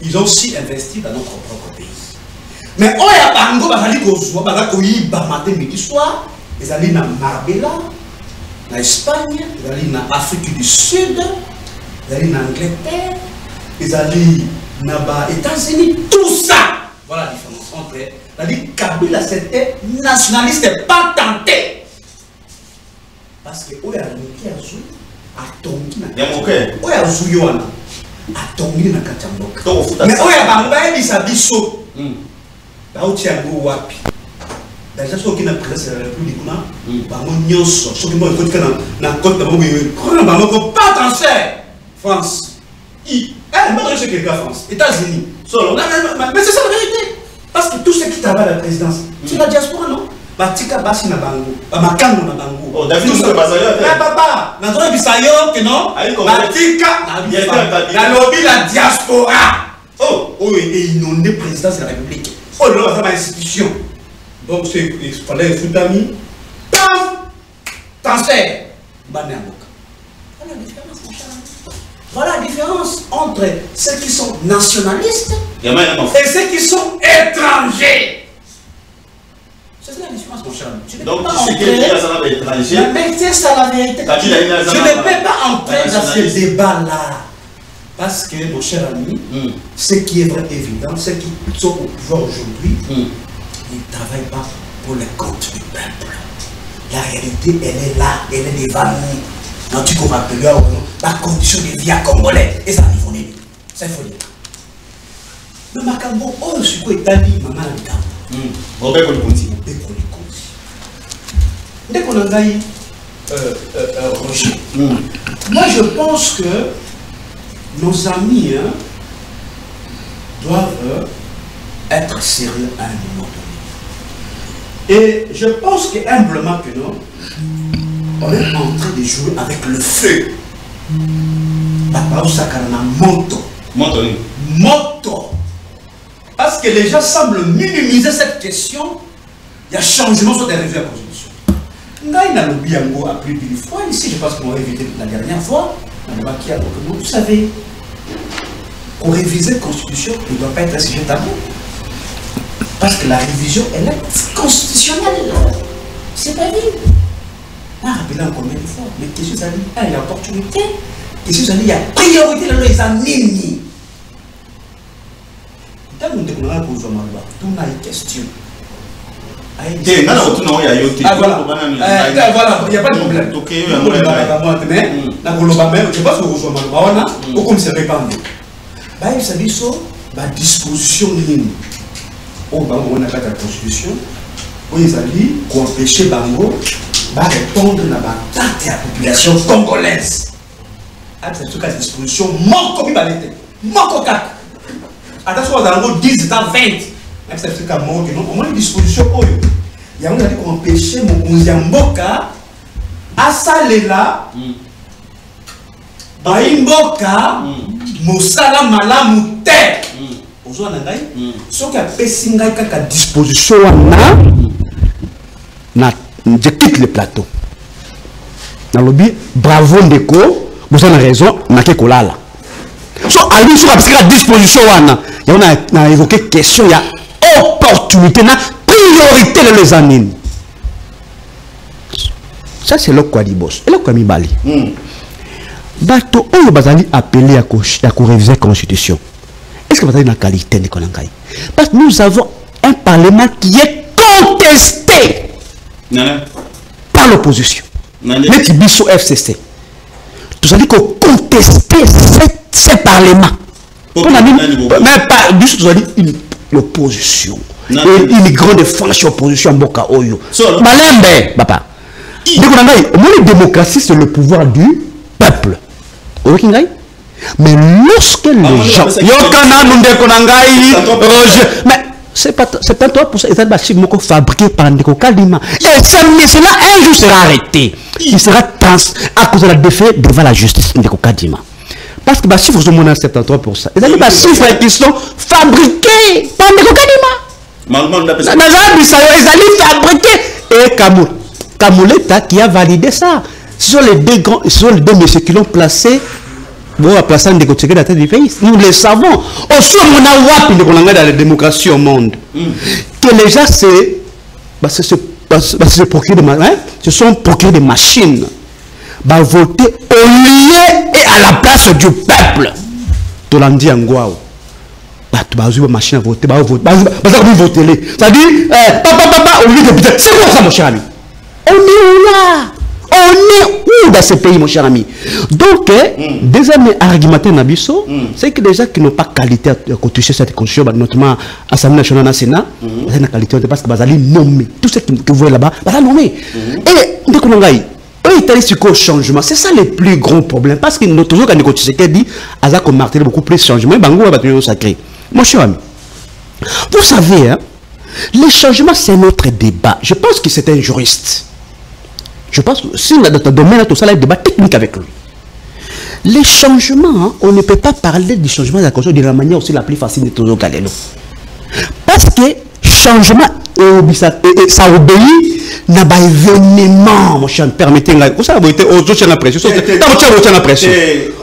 S4: ils ont aussi investi dans notre propre pays. Mais oya bango bazali kozwa bazali koyiba matin midi soir, ils allaient na Marbella, na Espagne, ils allaient na Afrique du Sud, ils allaient na Angleterre, ils allaient na États-Unis, tout ça. Voilà la différence entre. C'est-à-dire Kabila c'était nationaliste pas tenté. Parce que Oya Miki a joué à Tonki.
S1: Oya
S4: Oya Zouyoana. atongi na katamboka
S1: to futa
S4: mais oya bamba ebisa biso bauti yango wapi déjà soki na présidence de la République kuna bango nyonso soki mo ekotika na côte bango kuna bango ko pas transfert France moi je sais que France États-Unis solo mais c'est ça la vérité parce que tout ce qui travaille à la présidence c'est la diaspora non batika basi na bango makango na bango
S1: oh David so basayo
S4: papa na zo bisayo que non batika na lobby la diaspora oh et inondé présidence de la République oh là ça va institution donc c'est il fallait foutami pam transfert banamboka voilà la différence entre ceux qui sont nationalistes et ceux qui sont étrangers. C'est la différence, mon cher.
S1: Donc, ce qui est étranger,
S4: mais c'est ça la vérité. Je ne peux pas entrer dans ce débat-là. Parce que, mon cher ami, ce qui est vraiment évident, ceux qui sont au pouvoir aujourd'hui, ils ne travaillent pas pour le compte du peuple. La réalité, elle est là, elle est devant nous. Quand tu commences à appeler la condition de vie à Congolais, et ça arrive, on est. C'est folie. Le Makambo, oh, je suis quoi, Italie, maman, le
S1: Robert Kolikonti.
S4: Dès qu'on a gagné Roger, moi je pense que nos amis doivent être sérieux à un moment donné. Et je pense que humblement que non, on est en train de jouer avec le feu. Moto. Parce que les gens semblent minimiser cette question. Il y a changement sur des révisions à la Constitution. Ngaï a lobby a plus d'une fois. Ici, je pense qu'on va éviter la dernière fois. Vous savez, pour réviser la Constitution, il ne doit pas être un sujet tabou. Parce que la révision, elle est constitutionnelle. C'est pas dit. On a rappelé encore combien de fois. Mais qu'est-ce que ça dit? Il y a opportunité. Qu'est-ce que ça dit? Il y a priorité dans les années. Tant que nous avons posé une question.
S1: Ah voilà,
S4: il n'y a pas de problème. Je pense que vous avez pas la disposition au Bango, on a pas la constitution, où ils allaient empêcher Bango de répondre à la population congolaise. C'est tout cas disposition, manque comme il va l'être. Manque au cas. Attention, dans le 10 à 20. Même si c'est un mot, au moins une disposition. Il y a un qui empêché Mboka à Salela, Baimboka, Moussala Malamute. Aujourd'hui, ce qui a pessinga à disposition, je quitte le plateau. Dans le lobby, bravo Ndeko, vous avez raison, n'a que kolala. So, à lui, sur la disposition, il y a évoqué question, il y a opportunité, priorité de les années. Ça, c'est le Kwadibos. Et le Kwamibali. Bato, on va appeler à réviser la Constitution. Est-ce que vous avez une qualité de Konangai? Parce que nous avons un Parlement qui est contesté par l'opposition. Mais qui dit sur FCC. Tout ça dit qu'on contestait ce Parlement. Mais pas du tout, l'opposition. Une grande franche opposition à Mboka Oyo. Malembe, papa. La démocratie, c'est le pouvoir du peuple. Mais lorsque les gens. Mais c'est pas toi pour ça. Ils sont fabriqués par Ndeko Kalima. Et cela un jour sera arrêté. Il sera à cause de la défaite devant la justice Ndeko Kalima. Parce que les chiffres sont 73%. Et les chiffres qui sont fabriqués par Ndeko Kalima. Ils allaient fabriquer. Et Kamouleta qui a validé ça. Ce sont les deux messieurs qui l'ont placé. Bon, à placer Ndeko Tshisekedi à la tête du pays. Nous le savons. Au sein de la démocratie au monde. Que les gens se sont procurés des machines. Va voter au lieu et à la place du peuple. Tolandi Angwao. Tu vas jouer machine à voter. C'est-à-dire, papa, au lieu de. C'est quoi ça, mon cher ami? On est où là?
S2: On est où dans ce pays, mon cher ami? Donc, deuxième argumentaire Nabiso, c'est que les gens qui n'ont pas qualité à toucher cette constitution, notamment à l'Assemblée nationale, au Sénat, ils ont la qualité parce que Bazali nommé. Tout ce que vous voyez là-bas, Bazali nommé. Et, dès qu'on a eu changement, c'est ça le plus gros problème. Parce que nous, toujours, quand nous dit, Azak a martelé beaucoup plus de changements, et Bango va être sacré. Mon cher ami, vous savez, hein, les changements, c'est notre débat. Je pense que c'est un juriste. Je pense que si dans notre domaine, tout ça, il y a un débat technique avec lui. Les changements, hein, on ne peut pas parler du changement de la Constitution de la manière aussi la plus facile de toujours Galélo. Parce que changement, ça obéit n'a pas événement, mon cher, permettez-moi. Vous savez, aux autres, j'ai l'impression. Vous savez, l'impression.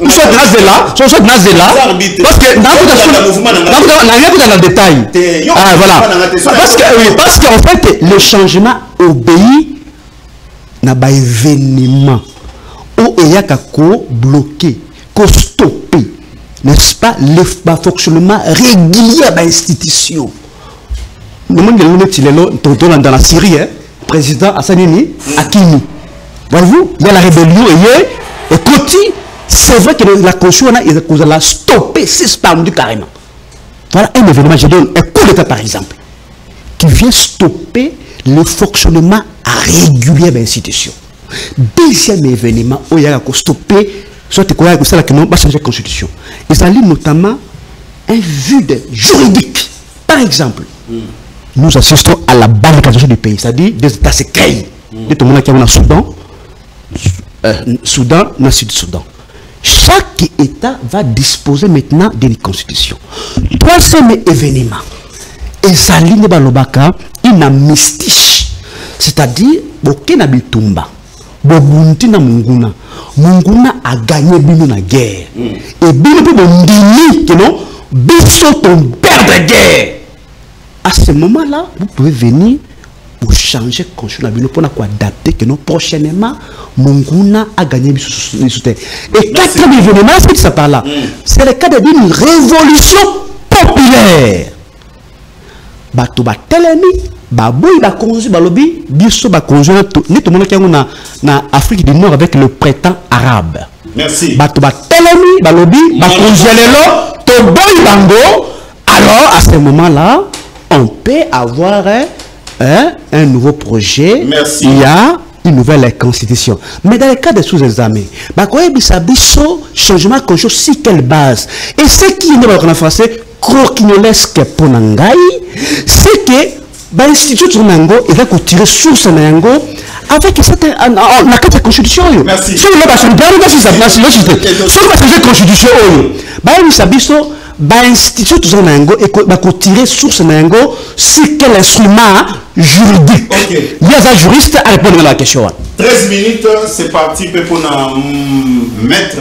S2: Vous savez, parce que dans le détail. Ah, voilà. Parce qu'en fait, le changement obéit n'a pas événement où il y a qu'à bloquer, qu'à stopper, n'est-ce pas, le fonctionnement régulier de l'institution. Le monde dans la Syrie, hein, président Hassanini, Hakimi. Voyez-vous, il y a la rébellion et Koti, c'est vrai que la Constitution a stoppé, suspendu carrément. Voilà un événement, je donne un coup d'état par exemple, qui vient stopper le fonctionnement régulier de l'institution. Deuxième événement où il y a stoppé, soit que ça va changer la Constitution. Il s'allie notamment un vide juridique. Par exemple, nous assistons à la barricadation du pays, c'est-à-dire des États secrets. Tout le monde qui est au Soudan, dans le Sud-Soudan. Chaque État va disposer maintenant d'une constitution. Troisième événement, et ça ligne balobaka, une amnistie, c'est-à-dire Bokena Bitumba, Bobundi na Munguna. Munguna a gagné bino na guerre. Et bino pour Bondini, que non, biso ton père de guerre. À ce moment-là, vous pouvez venir pour changer la constitution pour adapter que non prochainement Munguna a gagné biso soutien. Et quatrième événement, c'est que ça parle là. C'est le cas d'une révolution populaire. Bato ba telemi baboui ba konzu balobi biso ba konzu ni to mona kiango na Afrique du Nord avec le printemps arabe.
S1: Merci.
S2: Bato ba telemi balobi ba konzu lelo to boy bango. Alors à ce moment-là, on peut avoir un nouveau projet.
S1: Merci.
S2: Il y a une nouvelle constitution. Mais dans le cas des sous-examens, bah quoi biso changement de constitution sur quelle base? Et ce qui est dans le français croquinolesque pour Nangai, c'est que l'institut de Nango, il va tirer sur ce Nango avec la carte de constitution.
S1: Merci.
S2: Sur le bassin, constitution, l'institut de Nango, il va tirer sur ce Nango sur quel instrument juridique. Il y a un juriste à répondre à la question.
S1: 13 minutes, c'est parti pour maître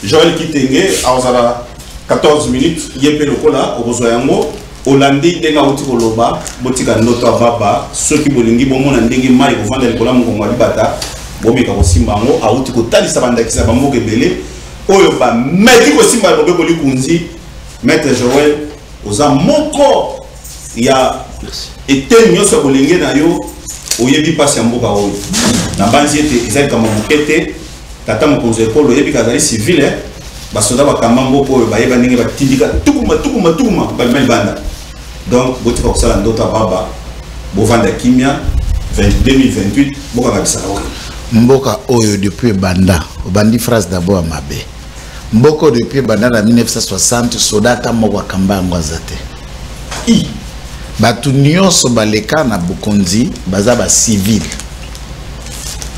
S1: Joël Kitenge, à 14 minutes, yepé lokola okozoyango Olandi denga uti koloba botika ndoto baba soki bolingi bomona ndenge mai kovanda likola mongongo libata bomeka kosimba ngo auti kotalisa bandakisa bamboka ebele oyo ba meki kosimba lobeko likunzi maître Joël oza moko ya ete nyoso bolingi na yo oyebi pasi ya mboka oyo na banzi ete ezali kama mokete tata mokonzi ekolo oyebi kazali civil basoda bakamba mboko oyo bayeba ndenge batindika tukuma bameli banda donc botika kosala ndoto baba bovanda kimia 2028 boka kabisa oyo
S3: mboka oyo depuis banda obandi phrase d'abord mabe mboko depuis banda na 1960 soda ta moko akamba yango azate i batu nyonso baleka na bokonzi baza ba civil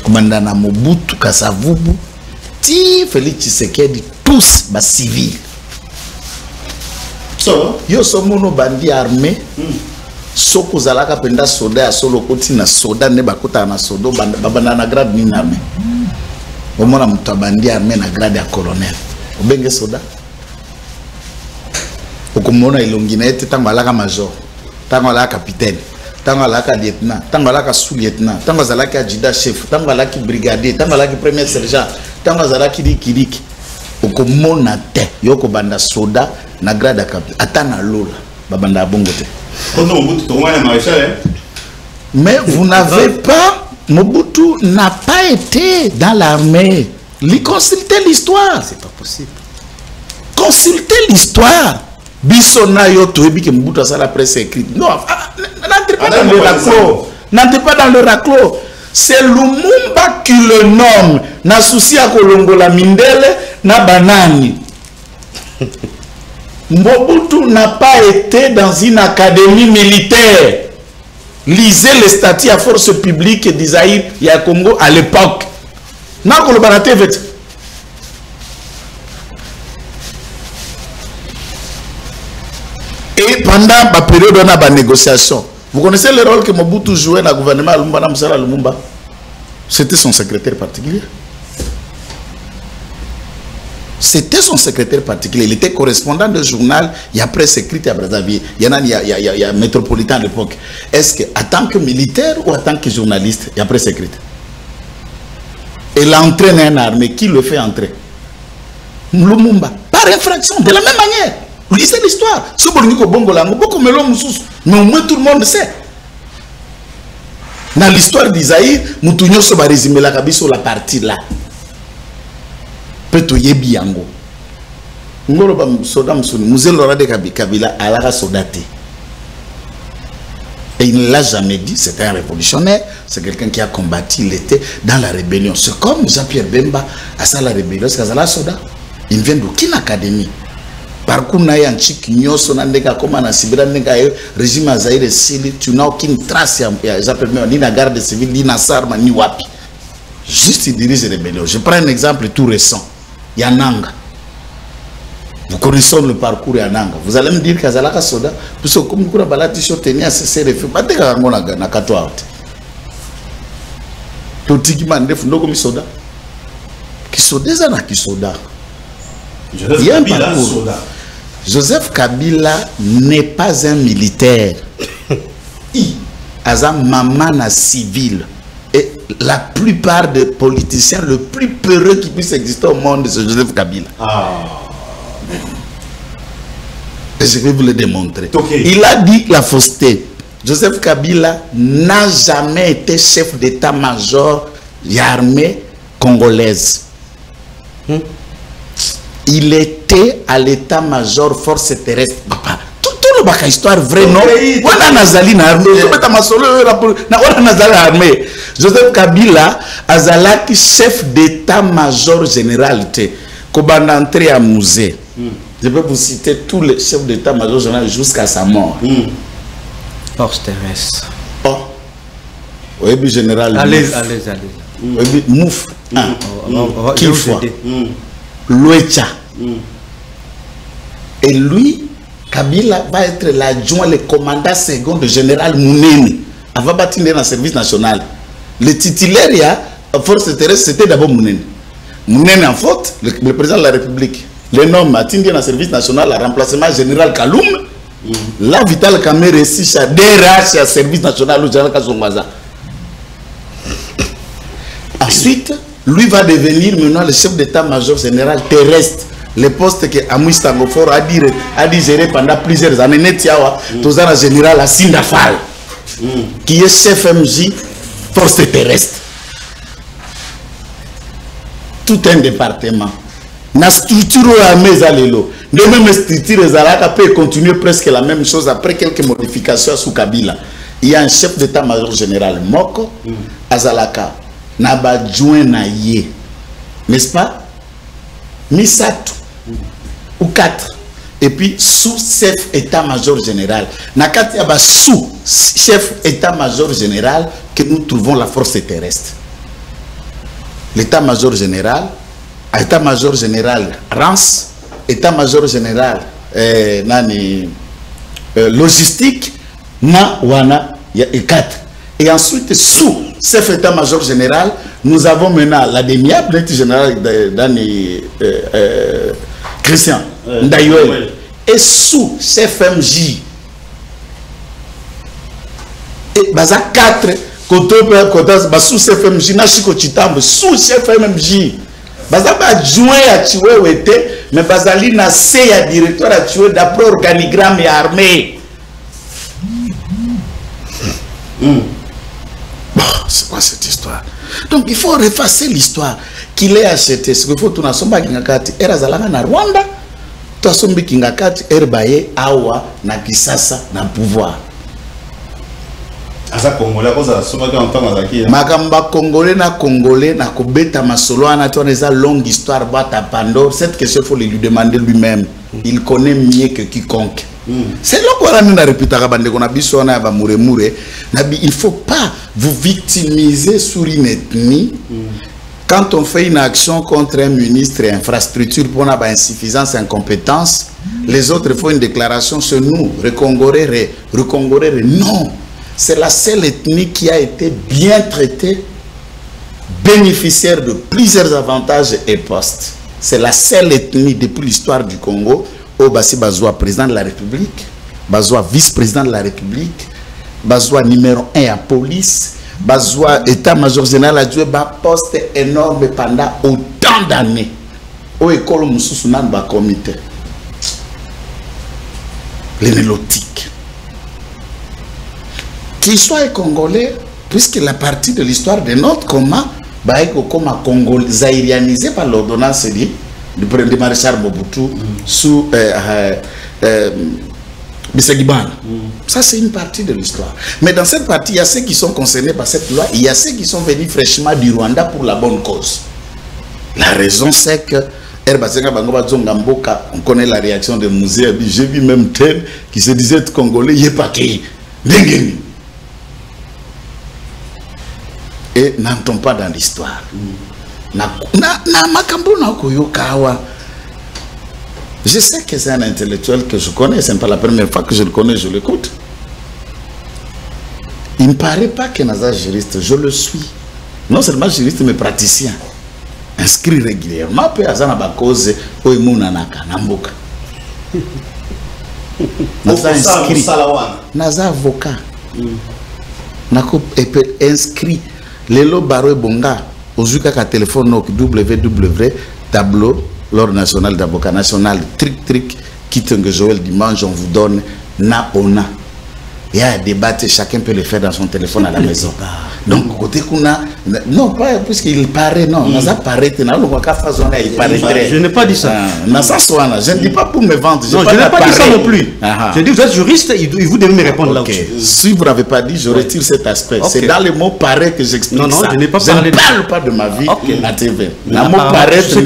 S3: komanda na Mobutu Kasavubu ti Félix Tshisekedi tous bas civils.
S1: So,
S3: yo somono bandi armé. Soko zalaka penda soda ya solo koti na soda ne bakota na sodo babana na grade ni armé. Omona muta bandi armé na grade ya colonel. Obenge soda. Okomona ilongi na ete tango alaka major, tango alaka capitaine, tango alaka lieutenant, tango alaka sous-lieutenant, tango alaka adjudant chef, tango alaka brigadier, tango alaka premier sergent, tango alaka dikiriki. Okomona te yoko banda soda na grade capitaine atana lola babanda bongo te.
S1: Mais
S3: vous n'avez pas Mobutu n'a pas été dans l'armée. Consultez l'histoire.
S2: C'est pas possible.
S3: Consultez l'histoire. Bissona yo toebi que Mobutu a la presse écrite. Non, n'entrez pas dans le raclo. N'entrez pas dans le raclo. C'est Lumumba qui le nomme. Na souci à Kolongola Mindele, na banani. Mobutu n'a pas été dans une académie militaire. Lisez les statuts à force publique d'Isaïe et à Congo à l'époque. Et pendant la période de la négociation, vous connaissez le rôle que Mobutu jouait dans le gouvernement Lumumba? C'était son secrétaire particulier. C'était son secrétaire particulier. Il était correspondant de journal. Il y a presse écrite à Brazzaville. Il y a Métropolitain à l'époque. Est-ce que, en tant que militaire ou en tant que journaliste, il y a presse écrite? Et l'entraîne une armée. Qui le fait entrer? Lumumba. Par infraction. De la même manière. Vous lisez l'histoire. Si vous avez Bongo Lango, beaucoup de gens, mais au moins tout le monde sait. Dans l'histoire d'Isaïe, nous avons résumé la partie là. Peto yebi yango ngoro ba soda musuni musée Laurent de Kabila alaka sodaté et il ne l'a jamais dit. C'était un révolutionnaire, c'est quelqu'un qui a combattu, il était dans la rébellion. C'est comme Jean-Pierre Bemba à ça la rébellion, c'est ça la soda. Il vient d'aucune académie. Parcours na yanchik nyoso na ndeka koma na sibira ndeka régime à Zaïre Sili, tu n'as aucune trace j'appelle ni la garde civile ni na sarma ni wapi. Juste il dirige la rébellion. Je prends un exemple tout récent. Yananga. Vous connaissez le parcours Yananga. Vous allez me dire qu'Azalaka Soda, parce que comme vous avez la t-shirt tenue à ce refus, pas de carangona na katoa. Totiki mande fundo comme soda. Qui soda ça na qui soda. Joseph Kabila n'est pas un militaire. Azam mamana civil. Et la plupart des politiciens, le plus peureux qui puisse exister au monde, c'est Joseph Kabila. Et je vais vous le démontrer. Okay. Il a dit la fausseté. Joseph Kabila n'a jamais été chef d'état-major de l'armée congolaise. Il était à l'état-major force terrestre. Papa. Tout le histoire vrai non. On a nazali na armée. Joseph Kabila azalaki chef d'état-major général. Kobanda entré à musée. Je peux vous citer tous les chefs d'état-major général jusqu'à sa mort.
S2: Force terrestre.
S3: Oh. Oui, général.
S2: Allez.
S3: Oui, Mouf. Kilfwa. Loecha. Et lui, Kabila va être l'adjoint, le commandant second de général Mounene. Avant de bâtir dans le service national. Le titulaire, il y a force terrestre, c'était d'abord Mounene. Mounene en faute, le président de la République. Le nom Atindi dans le service national, le remplacement général Kaloum. Là, Vital Kamere, si à DRH, à service national, le général Kazongwaza. Ensuite, lui va devenir maintenant le chef d'état-major général terrestre. Le poste que Amouis Tangofor a dit gérer pendant plusieurs années. Netiawa, tout ça, général Assine Dafal, qui est chef MJ, force terrestre. Tout un département. La structure à mes allélos. De même structure, peut continuer presque la même chose après quelques modifications sous Kabila. Il y a un chef d'état-major général Moko, Azalaka, Nabadjouen Naye. N'est-ce pas? Misato. Ou 4. Et puis sous-chef état-major général. Nakati Yaba sous-chef état-major général que nous trouvons la force terrestre. L'état-major général, état-major général Rance, état-major général logistique, na wana y a 4. Et ensuite sous-chef état-major général, nous avons maintenant l'adémiable directeur général d'Annie Christian Ndayoel. Et sous chef MJ. Et baza 4 sous chef MJ Nashiko Chitambo sous chef MJ. Baza ba jouer à tuer ou était mais bazali na C à directeur à tuer d'après organigramme et armée. C'est quoi cette histoire. Donc il faut effacer l'histoire. Qu'il ait acheté, ce qu'il faut tout nasomba kingakati, era zalanga na Rwanda, to sombi kingakati, erbaye awa na kisasa na pouvoir.
S1: Asa Congolais, cosa somba que on entend azaki.
S3: Makamba Congolais na kobeta masolo ana to eza longue histoire bata Pandore. Cette question il faut lui demander lui-même. Il connaît mieux que quiconque. C'est là qu'on a une réputation. Il ne faut pas vous victimiser sur une ethnie. Quand on fait une action contre un ministre et infrastructure pour une insuffisance et incompétence, les autres font une déclaration sur nous, recongolais. Non, c'est la seule ethnie qui a été bien traitée, bénéficiaire de plusieurs avantages et postes. C'est la seule ethnie depuis l'histoire du Congo. Basi Bazoua président de la République, Bazoua vice-président de la République, Bazoua numéro 1 à police, Bazoua état-major général a joué un poste énorme pendant autant d'années. Au école Moussoussounan ba comité. Les mélotiques. Qu'il soit congolais, puisque la partie de l'histoire de notre coma, comme Congolais, zaïrianisé par l'ordonnance du maréchal Mobutu sous Bissagiban. Ça, c'est une partie de l'histoire. Mais dans cette partie, il y a ceux qui sont concernés par cette loi, il y a ceux qui sont venus fraîchement du Rwanda pour la bonne cause. La raison, c'est que on connaît la réaction de Mouzé. J'ai vu même tel qui se disait être congolais, il n'est pas qui. Et n'entend pas dans l'histoire. Je sais que c'est un intellectuel que je connais, ce n'est pas la première fois que je le connais, je l'écoute. Il ne paraît pas que Naza juriste, je le suis. Non seulement juriste, mais praticien. Inscrit régulièrement, puis Azana Bakose, Oimunanaka, Namboka. Naza inscrit. Naza avocat. Nako inscrit. Lelo Baroe Bonga. Aujourd'hui, qu'à téléphone, www, tableau, l'ordre national d'avocat national, tric, quitte que Joël dimanche, on vous donne na ona. Il y a un débat, chacun peut le faire dans son téléphone à la maison. Donc, côté qu'on a, non, pas puisqu'il paraît, non, il paraît,
S2: je n'ai pas dit ça.
S3: Je ne dis pas pour me vendre.
S2: Non, je n'ai pas dit ça non plus. Je dis, vous êtes juriste, vous devez me répondre là.
S3: Si vous n'avez pas dit, je retire cet aspect. C'est dans les mots paraît que j'explique ça.
S2: Non, je n'ai pas
S3: parlé. Je ne parle pas de ma vie à TV. Le mot paraît, c'est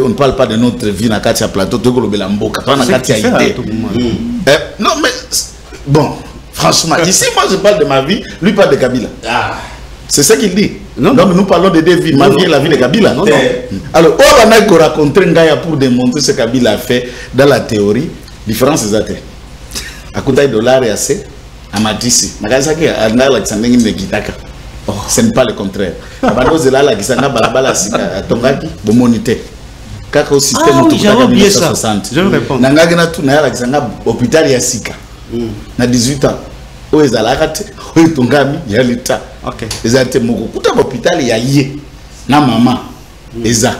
S3: on ne parle pas de notre vie na kati ya plateau non mais bon franchement ici moi je parle de ma vie, lui parle de Kabila. C'est ça qu'il dit. Non, nous parlons de deux vies, ma vie et la vie de Kabila. Alors on a raconté Ngaya pour démontrer ce que Kabila a fait dans la théorie. Différence des athées à côté de dollars et assez à Matisse Magasaki à Alexandre Ngitaka. Ce n'est pas le contraire. Kaka au système
S2: j'ai oublié ça. Je vais répondre.
S3: Nangagena tout na Alexandre hôpital ya Sika. Na 18 ans. O ezalakate, o tongami ya l'état.
S2: OK.
S3: Ezate moko kuta hôpital ya yé na maman. Eza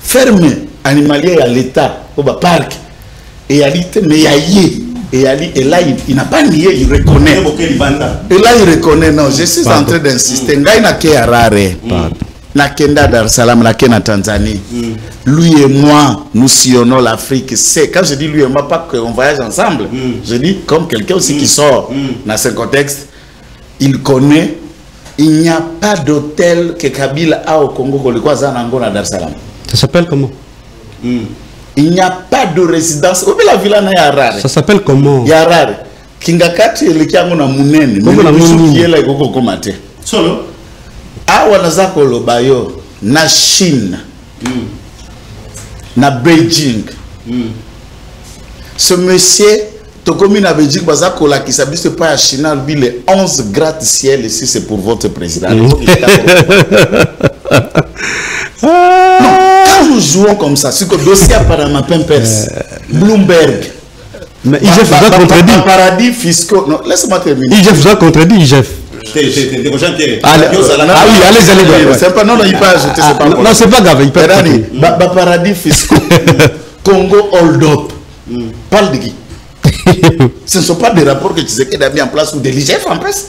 S3: ferme animalier à l'état au parc et ya lité mais ya yé. Et là, il n'a pas nié, il reconnaît. Et là, il reconnaît, non, je suis en train d'insister. Ngai na ke arare. Na kenda Dar es Salaam, na kenda Tanzanie. Lui et moi, nous sillonnons l'Afrique. C'est quand je dis lui et moi, pas qu'on voyage ensemble. Je dis comme quelqu'un aussi qui sort dans ce contexte. Il connaît. Il n'y a pas d'hôtel que Kabila a au Congo Kolikoa Zanango na Dar es Salaam.
S2: Ça s'appelle comment?
S3: Il n'y a pas de résidence. Où est la villa na Yarare?
S2: Ça s'appelle comment?
S3: Yarare. Kingakati le kiango na munene. Mais le qui est là ikoko komate.
S1: Solo.
S3: Awa nazako lobayo na Chine. Na Beijing. Ce monsieur Tokomi na Beijing bazako la qui s'habille pas à Chine, lui les 11 gratte-ciel ici c'est pour votre président. Non, quand nous jouons comme ça, c'est que le dossier apparemment Perse, Bloomberg.
S2: Mais IGF vous a contredit.
S3: Paradis fiscaux. Non, laisse-moi terminer.
S2: IGF vous a contredit, IGF.
S3: Ah oui, allez. C'est pas, non, il peut ajouter, c'est pas.
S2: Non, c'est pas grave, il peut ajouter.
S3: Paradis fiscaux. Congo hold up. Parle de qui? Ce ne sont pas des rapports que Tshisekedi a mis en place ou des l'IGF en place.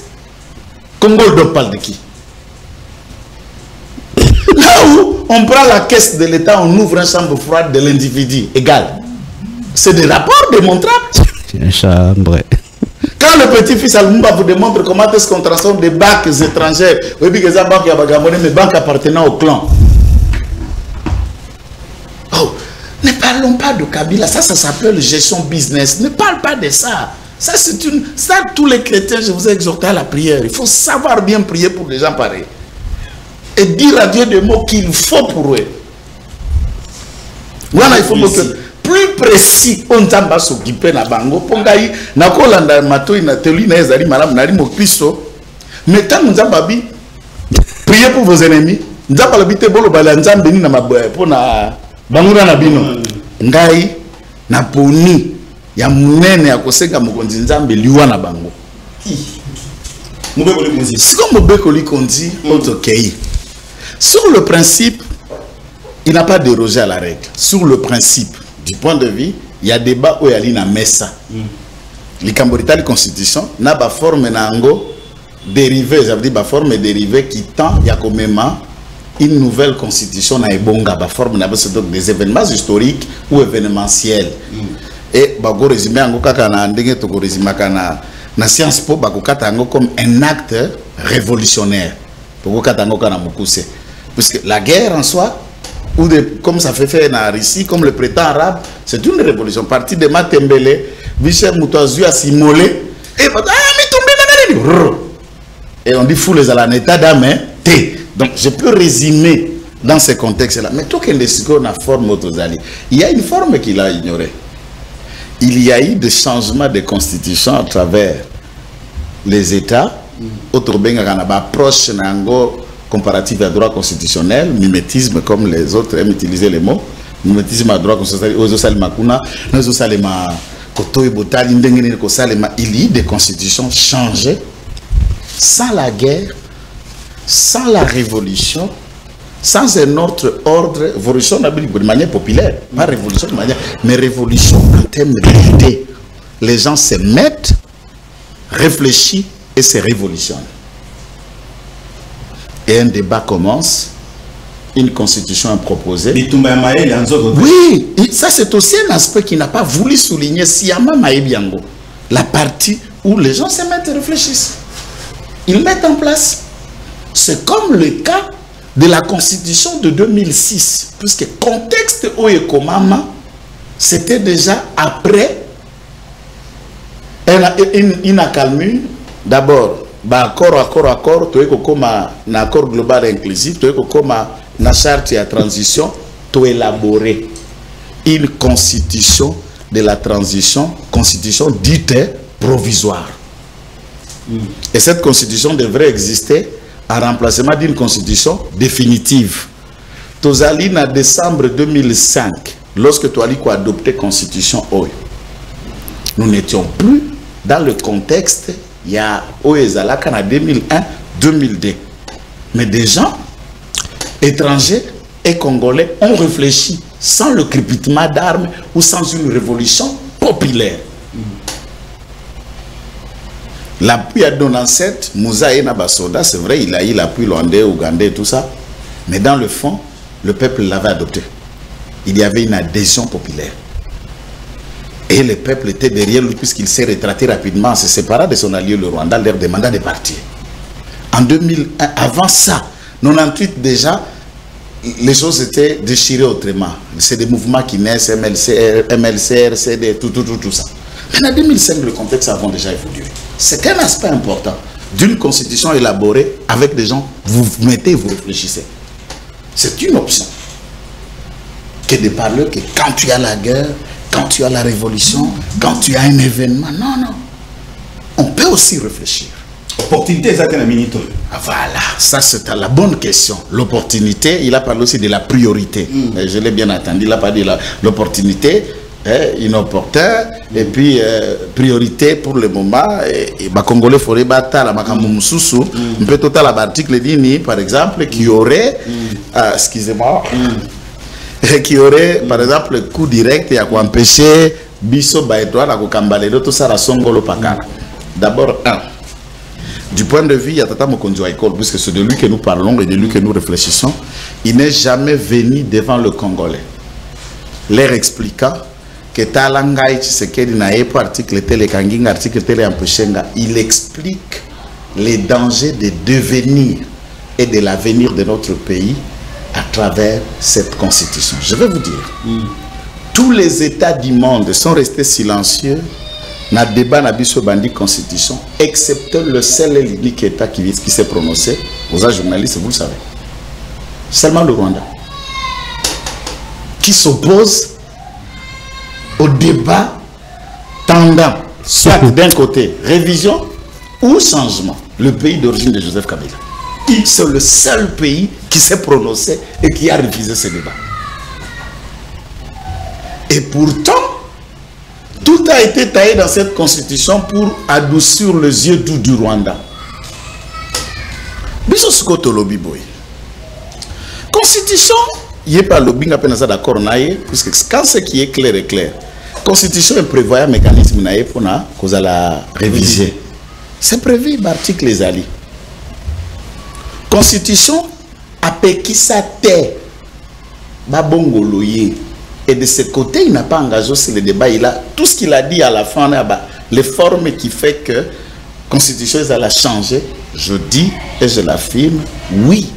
S3: Congo parle de qui? Là où on prend la caisse de l'État, on ouvre une chambre froide de l'individu égal. C'est des rapports démontrables.
S2: Une chambre.
S3: Quand le petit-fils Alumba vous démontre comment est-ce qu'on transforme des banques étrangères, vous dites que c'est banque mais banque appartenant au clan. Oh, ne parlons pas de Kabila, ça s'appelle gestion business. Ne parle pas de ça. Ça, c'est une. Ça, tous les chrétiens, je vous ai exhorté à la prière. Il faut savoir bien prier pour des gens pareils. Et dire à Dieu des mots qu'il faut pour eux. Voilà, il faut que. Plus précis, on t'a s'occuper na bango. Pongai, na kolanda mato ina teli na ezali malam na limo piso. Mais tant nous avons priez pour vos ennemis. Nous avons habité bolo balanzambe ni na maboya pour na bangura na bino. Ngai na poni ya munene ya kosenga mokonzi nzambe liwa na bango.
S1: Mobeko li konzi.
S3: Si comme mobeko li konzi, okei. Sur le principe, il n'a pas dérogé à la règle. Sur le principe. Du point de vue, il y a débat où il y a l'ina messa. Les Cambodgiens, la constitution, n'a pas forme nango dérivée, ça veut dire forme dérivée qui tend, il y a quand même une nouvelle constitution na ebonga, ba forme na donc des événements historiques ou événementiels. Et ba go résumé ango kaka na ndenge to go résumé kana na science po ba ko kata ango comme un acte révolutionnaire. To go kata ango kana mukuse. Puisque la guerre en soi ou de, comme ça fait faire en Russie, comme le prétend arabe, c'est une révolution. Parti de Matembele, Michel Moutazu a simolé, et on dit fou les à l'état d'âme, donc je peux résumer dans ce contexte-là. Mais tout qu'il décide qu'on a forme autosali, il y a une forme qu'il a ignorée. Il y a eu des changements de constitution à travers les États, autre approche nango comparatif à droit constitutionnel, mimétisme comme les autres aiment utiliser les mots, mimétisme à droit constitutionnel, il y a des constitutions changées sans la guerre, sans la révolution, sans un autre ordre, révolution de manière populaire, pas révolution de manière, mais révolution en termes d'idées. Les gens se mettent, réfléchissent et se révolutionnent. Et un débat commence, une constitution est proposée. Oui, ça c'est aussi un aspect qui n'a pas voulu souligner Siyama Maïbiango. La partie où les gens se mettent et réfléchissent. Ils mettent en place. C'est comme le cas de la constitution de 2006. Puisque le contexte Oyekomama, c'était déjà après une accalmie. D'abord, accord, tu es comme un accord global inclusif, tu es comme une charte de transition, tu élaborer une constitution de la transition, constitution dite provisoire. Et cette constitution devrait exister en remplacement d'une constitution définitive. Tozali en décembre 2005, lorsque tu as adopté la constitution OI, nous n'étions plus dans le contexte. Il y a Oezalaka en 2001-2002. Mais des gens étrangers et congolais ont réfléchi sans le crépitement d'armes ou sans une révolution populaire. L'appui à Donancet, Moussa et Nabasoda, c'est vrai, il a eu l'appui rwandais, ougandais et tout ça. Mais dans le fond, le peuple l'avait adopté. Il y avait une adhésion populaire. Et le peuple était derrière lui puisqu'il s'est retraité rapidement en se séparant de son allié le Rwanda, leur demandant de partir. En 2001, avant ça, 98 déjà, les choses étaient déchirées autrement. C'est des mouvements qui naissent, MLC, RCD, tout ça. Mais en 2005, le contexte a déjà évolué. C'est un aspect important d'une constitution élaborée avec des gens, vous mettez, vous réfléchissez. C'est une option que de parler que quand tu as la guerre, quand tu as la révolution, quand tu as un événement, non. On peut aussi réfléchir.
S1: Opportunité, c'est un minute.
S3: Voilà, ça c'est la bonne question. L'opportunité, il a parlé aussi de la priorité. Je l'ai bien entendu, il a parlé de l'opportunité, inopportun, et puis priorité pour le moment. Et Congolais Forêt Bata, la Makamumususu, on peut total l'article d'INI, par exemple, qui aurait, excusez-moi, qui aurait, par exemple, le coup direct et à empêcher biso ba droit à kokambalelo to sara songolo pakala. D'abord, du point de vue ya tata mokonzi wa école, puisque c'est de lui que nous parlons et de lui que nous réfléchissons, il n'est jamais venu devant le Congolais leur expliquant que Talangai Tshisekedi na pas article tel kanginga article tel empêchenga. Il explique les dangers de devenir et de l'avenir de notre pays à travers cette constitution. Je vais vous dire, tous les États du monde sont restés silencieux dans le débat na biso bandi constitution, excepté le seul et l'unique État qui s'est prononcé, aux journalistes, vous le savez. Seulement le Rwanda, qui s'oppose au débat tendant, soit d'un côté révision ou changement, le pays d'origine de Joseph Kabila. C'est le seul pays qui s'est prononcé et qui a refusé ce débat. Et pourtant, tout a été taillé dans cette constitution pour adoucir les yeux doux du Rwanda. Constitution, il n'y a pas de lobbying à peine d'accord, puisque quand ce qui est clair est clair. Constitution prévoit un mécanisme pour la réviser. C'est prévu par l'article les alliés. Constitution a péqué sa terre. Et de ce côté, il n'a pas engagé sur le débat. Il a tout ce qu'il a dit à la fin, les formes qui fait que la Constitution a changé. Je dis et je l'affirme, oui,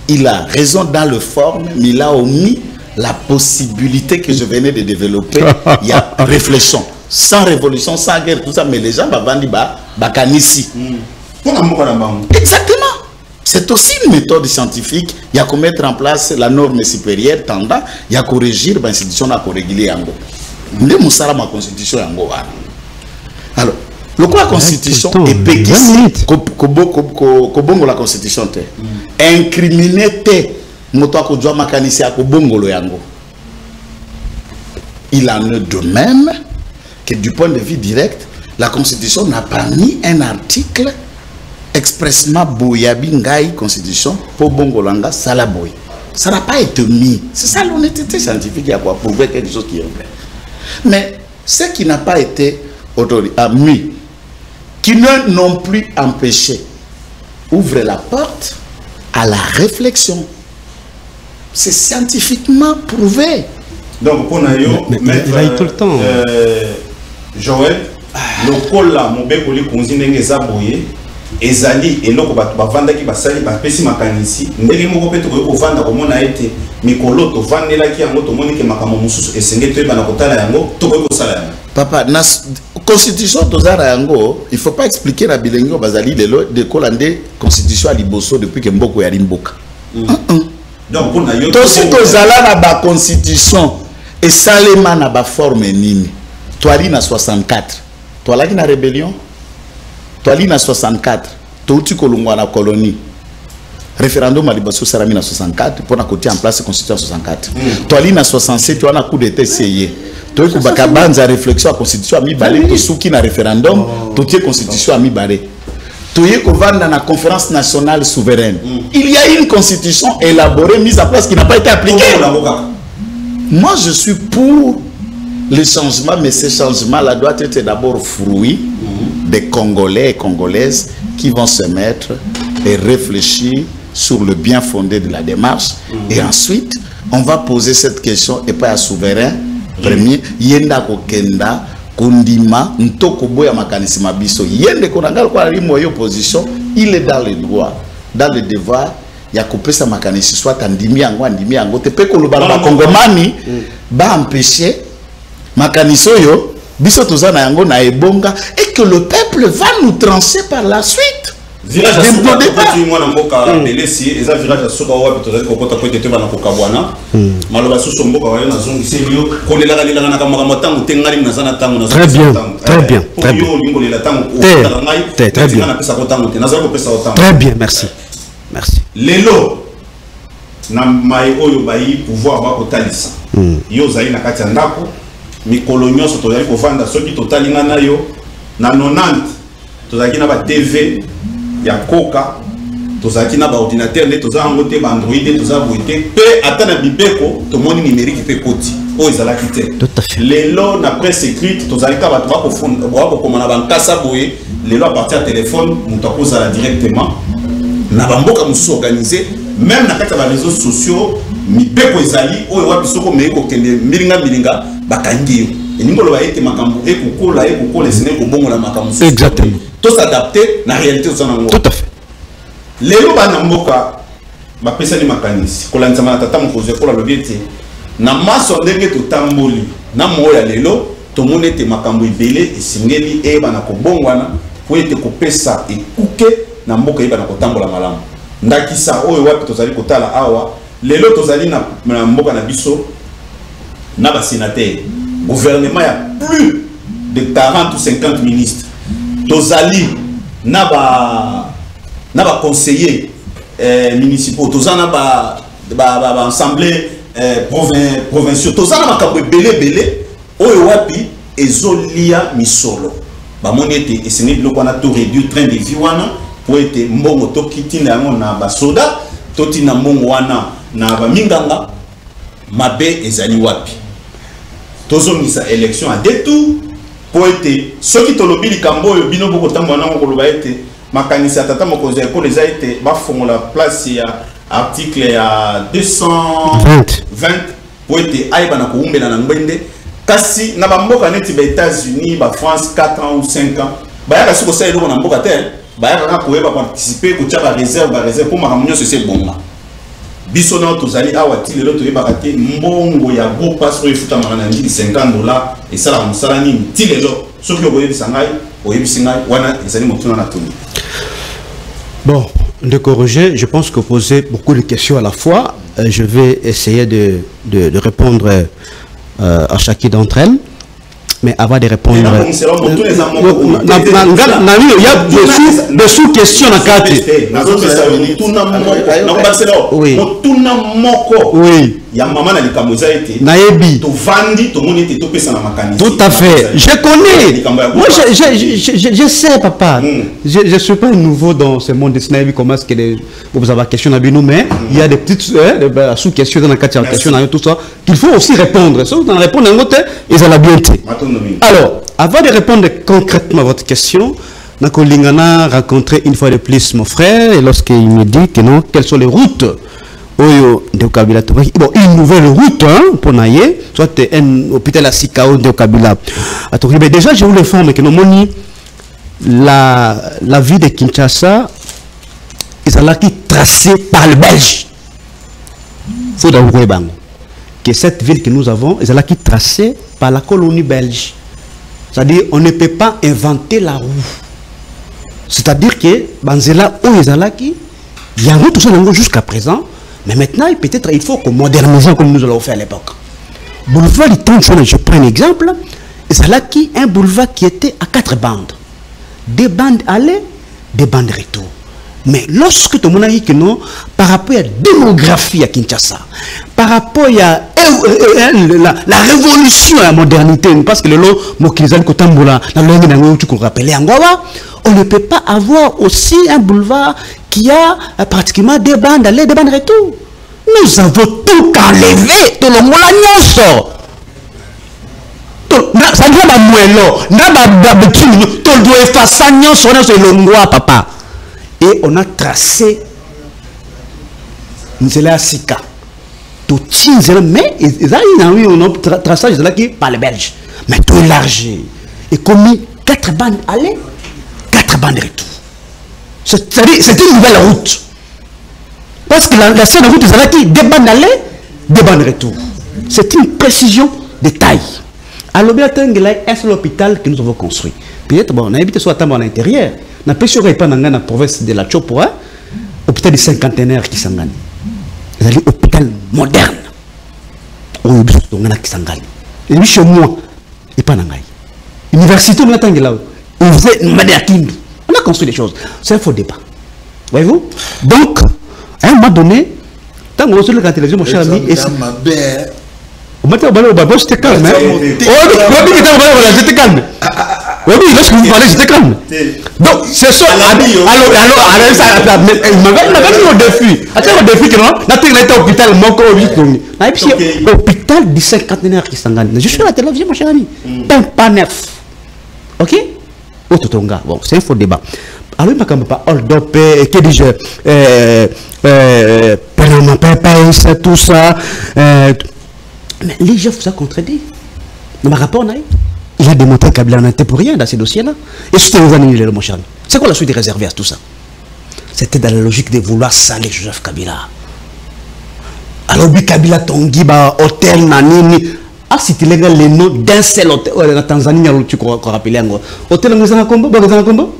S3: il a raison dans le forme, mais il a omis la possibilité que je venais de développer. Il y a réflexion, sans révolution, sans guerre, tout ça, mais les gens ici. Exactement. C'est aussi une méthode scientifique. Il y a qu'à mettre en place la norme supérieure tendant, il y a qu'à régir l'institution, il y a qu'à réguler yango. Nous avons ma constitution yango. Alors, le quoi constitution est péquiste, kobongo la constitution te. Incriminer te, moto ko doit makanisi ko bongo lo yango. Il en est de même que du point de vue direct, la constitution n'a pas mis un article expressement boyabi ngai constitution pour bongolanga salaboy. Ça n'a pas été mis. C'est ça l'honnêteté scientifique qui a pour prouver quelque chose qui est vrai. Mais ce qui n'a pas été mis, qui n'ont plus empêché, ouvre la porte à la réflexion. C'est scientifiquement prouvé.
S1: Donc pour nous,
S2: il a eu tout le temps.
S1: Joël, le col là, mon bec oli konzinenge zaboye. Ezali eloko bavanda ki basali bapesi makanisi ndenge moko pe to vanda komona ete mikolo to vandela ki yango to monike makamo mususu esenge to bana kotala yango to ko sala yango
S3: papa na constitution to zara yango il faut pas expliquer na bilengo bazali lelo de kolande constitution à liboso depuis que mboko ya limboka
S1: donc pour na yo
S3: to si to zala na ba constitution et salema na ba forme nini to ali na 64 to alaki na rébellion. Toali na 64, touti kolongwa na colonie. Référendum à Libasso Sarami na 64 pour na côté en place constitution 64. Toali na 67, tu as un coup d'état essayé. Toi ku bakabanza réflexion à constitution à mi balé to souki na référendum, to tie constitution à mi balé. Toye ko vanda na conférence nationale souveraine. Il y a une constitution élaborée mise en place qui n'a pas été appliquée. Moi je suis pour les changements, mais ces changements-là doivent être d'abord fruits des Congolais et Congolaises qui vont se mettre et réfléchir sur le bien fondé de la démarche. Et ensuite, on va poser cette question et pas à souverain. Premier, yenda kokenda kundima ntoko boya makanisi mabiso yende konangal kwa limo yo position, il est dans le droit, dans le devoir. Ya couper sa makanisi soit andimi yango te pe ko lobala kongomani ba empêcher makaniso yo biso toza na yango na ebonga et que le peuple va nous trancher par la suite.
S1: Virage à Souka, tu moi na mboka belesi eza virage à Souka wa peut-être ko kota ko tete bana ko kabwana maloba suso mboka wa yo na zongi selio ko lela na kamaka motango tengali na zana tango na
S2: très bien très bien
S1: très bien lingo lela tango ko ngai
S2: très bien
S1: na pesa ko tango te na zako pesa ko tango
S2: très bien merci merci
S1: lelo na mai oyo bayi pouvoir ba ko talisa yo zali na kati ya ndako mikolo nyonso tozali kovanda soki totalinga na yo na 90 tozalaki na ba TV ya koka tozalaki na ba ordinateur nde tozala ngo te ba android tozala boite pe ata na bibeko tomoni numérique pe koti oh ils allaient quitter.
S2: Tout à fait.
S1: Les lots na presse écrite, tous allez quand tu vas pour fond, comme on a un casa boye, les lots à partir de téléphone, on t'appose à la directement. Na bamboka musu organisé, même na kata ba réseaux sociaux, mi beko ezali, oh wa bisoko meko kende milinga bakangi. Et nous avons été makambo et kukola les sénés ko bongo la makambo.
S2: Exactement.
S1: Tout s'adapter na réalité aux anango.
S2: Tout à fait.
S1: Les lots ba na mboka ba pesa ni makanisi. Ko lanza na tata mkoze ko la lobiete. Na maso ndenge to tamboli. Na moya lelo to monete makambo ibele esingeli e ba na ko bongwana po ete ko pesa e kuke na mboka iba na ko tambola malamu. Ndakisa oyo wapi tozali kotala awa lelo tozali na mboka na biso na ba sénateur. Gouvernement, il y a plus de 40 ou 50 ministres. Tozali, n'a pas conseillers municipaux. Tozali, n'a pas assemblée provinciale. Tozali, n'a pas belé. Oyewapi, ezolia misolo. Ba monete, et ce n'est pas qu'on a tout réduit train de vie wana pour être mbongo to kitina na ba soda, toti na mbongo wana na ba minganga, mabe ezali wapi. Tozongisa élection à détour pour être ceux qui tolobi likambo yo bino boko tambo na ngolo ba été makanisa tata mokoze ko les a été ba fongo la place ya article ya 220 pour être aiba na ko umbela na ngwende kasi na ba mboka neti ba États-Unis ba France 4 ans ou 5 ans ba ya kasi ko sa elo na mboka tel ba ya na ko eba participer ko tia ba réserve pour makamunyo c'est bonga. Bisona tozali awati lelo to yebakate mbongo ya gros passe oyo futa makana ngili $50 et ça la musala ni tilelo soki okoyebisa ngai oyebisi ngai wana ezali motuna na tuni.
S2: Bon, de corriger, je pense que poser beaucoup de questions à la fois, je vais essayer de répondre à chacune d'entre elles. Mais avant de répondre, il y a des sous-questions dans la carte. Oui. Oui. Tout à fait. Je connais. Moi, je sais, papa. Je ne suis pas nouveau dans ce monde de comment est-ce que vous avez question mais il y a des petites sous-questions dans la carte, tout ça, qu'il faut aussi répondre. Si vous en répondez à un côté, ils ont la beauté. Alors, avant de répondre concrètement à votre question, Nakolingana a rencontré une fois de plus mon frère et lorsqu'il me dit que non, quelles sont les routes de Kabila. Bon, une nouvelle route pour naïe, soit un hôpital à Sikao de Kabila. Mais déjà, je vous l'informe que non, la ville de Kinshasa est tracée par le Belge. Il faut d'abord que cette ville que nous avons est tracée par la colonie belge. C'est-à-dire on ne peut pas inventer la roue. C'est-à-dire que Banzela ou Ezalaki, il y a tout ça jusqu'à présent, mais maintenant peut-être il faut qu'on modernise comme nous allons faire à l'époque. Boulevard du Tanchon, je prends un exemple, Ezalaki, un boulevard qui était à 4 bandes. 2 bandes aller, 2 bandes retour. Mais lorsque tout le monde a dit que non, par rapport à la démographie à Kinshasa, par rapport à la révolution à la modernité, parce que le lot, on ne peut pas avoir aussi un boulevard qui a pratiquement 2 bandes aller, 2 bandes retour. Nous avons tout enlevé, tout le monde ça ne va pas papa. Et on a tracé Nzela Sika. Tout mais on a tracé Nzela qui par les Belges. Mais tout élargi. Et commis 4 bandes aller, 4 bandes retour. C'est-à-dire c'est une nouvelle route. Parce que la seule route Nzela qui 2 bandes aller, 2 bandes retour. C'est une précision de taille. À l'hôpital, il y a un seul hôpital que nous avons construit. Peut-être bon, on a habité sur à l'intérieur. Na pêche pas dans la province de la Chopora, hôpital de cinquantenaire qui s'engage. C'est un hôpital moderne. On a qui s'engage. Et lui chez moi, et pas dans université on attend là. On faisait on a construit des choses. C'est un faux débat. Voyez-vous? Donc, à un moment donné, tant que vous êtes la télévision, mon cher ami, j'étais calme. J'étais calme. Oui, lorsque vous parlez, j'étais calme. Donc, c'est ça. Alors, ça m'a dit au défi. Attends, au défi, non? Il était au hôpital, hôpital du 50e qui s'engage. Je suis à la télévision, mon cher ami. Pas neuf. Ok? Ototonga. Bon, c'est un faux débat. Alors, il m'a pas hold up, que dis-je, tout ça. Mais les gens vous ont contredit. Dans ma rapport, il a démontré que Kabila n'était pour rien dans ces dossiers-là. Et c'était mon cher ami. C'est quoi la suite réservée à tout ça? C'était dans la logique de vouloir salir Joseph Kabila. Alors, Kabila Tongi, hôtel, nanini. Ah, si tu regardes les noms d'un seul hôtel, en Tanzanie, tu crois qu'on rappelle un hôtel, vous avez un combo, vous avez un combo?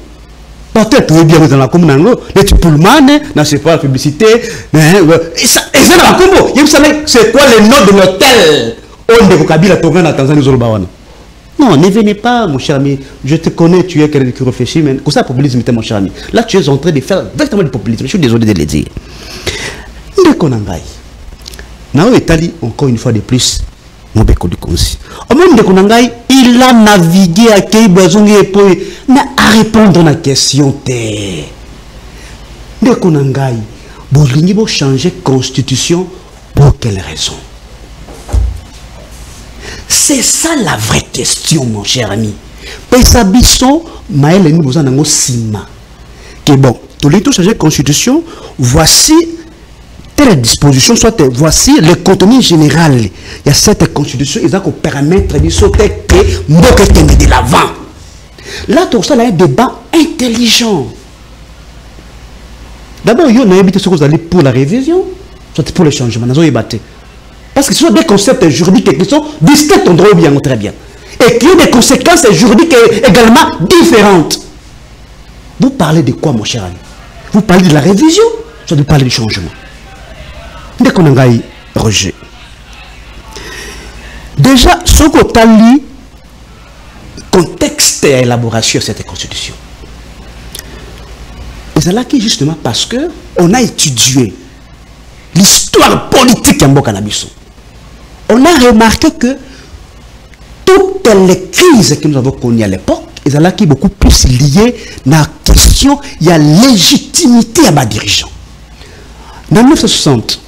S2: Peut-être bien dans la commune, les Pullman, dans ce pas la publicité, et ça dans la combo. Vous savez, c'est quoi le nom de l'hôtel? On de Kabila Tonga dans Tanzanie, Zolbawana. Non, ne venez pas, mon cher ami. Je te connais, tu es quelqu'un qui réfléchit, mais comme ça, le populisme était mon cher ami. Là, tu es en train de faire exactement du populisme. Je suis désolé de le dire. Ndekonangai. Nao Etali, encore une fois de plus, mon béco du Konsi. Au moment de Konangai, il a navigué à Keibazongi et puis, mais à répondre à la question. Ndekonangai, Bolingi va changer constitution pour quelle raison? C'est ça la vraie question, mon cher ami. Pesabiso, Maël et nous vous en avons sima. Que bon, tous les tout changer de constitution, voici telle disposition, soit voici le contenu général. Il y a cette constitution, ils ont permettre de sauter que Mboka de l'avant. Là, tout ça, il y a un débat intelligent. D'abord, il y a un ce que vous allez pour la révision, soit pour le changement. Nous avons parce que ce sont des concepts juridiques qui sont distincts en droit bien, très bien. Et qui ont des conséquences juridiques également différentes. Vous parlez de quoi, mon cher ami? Vous parlez de la révision, soit vous parlez du changement. Dès qu'on a eu rejet. Déjà, ce qu'on a lu, contexte et élaboration de cette constitution. Et c'est là qui justement parce qu'on a étudié l'histoire politique en Bokanabiso. On a remarqué que toutes les crises que nous avons connues à l'époque, ils sont là qui sont beaucoup plus liées à la question de la légitimité à ma dirigeant. En 1960,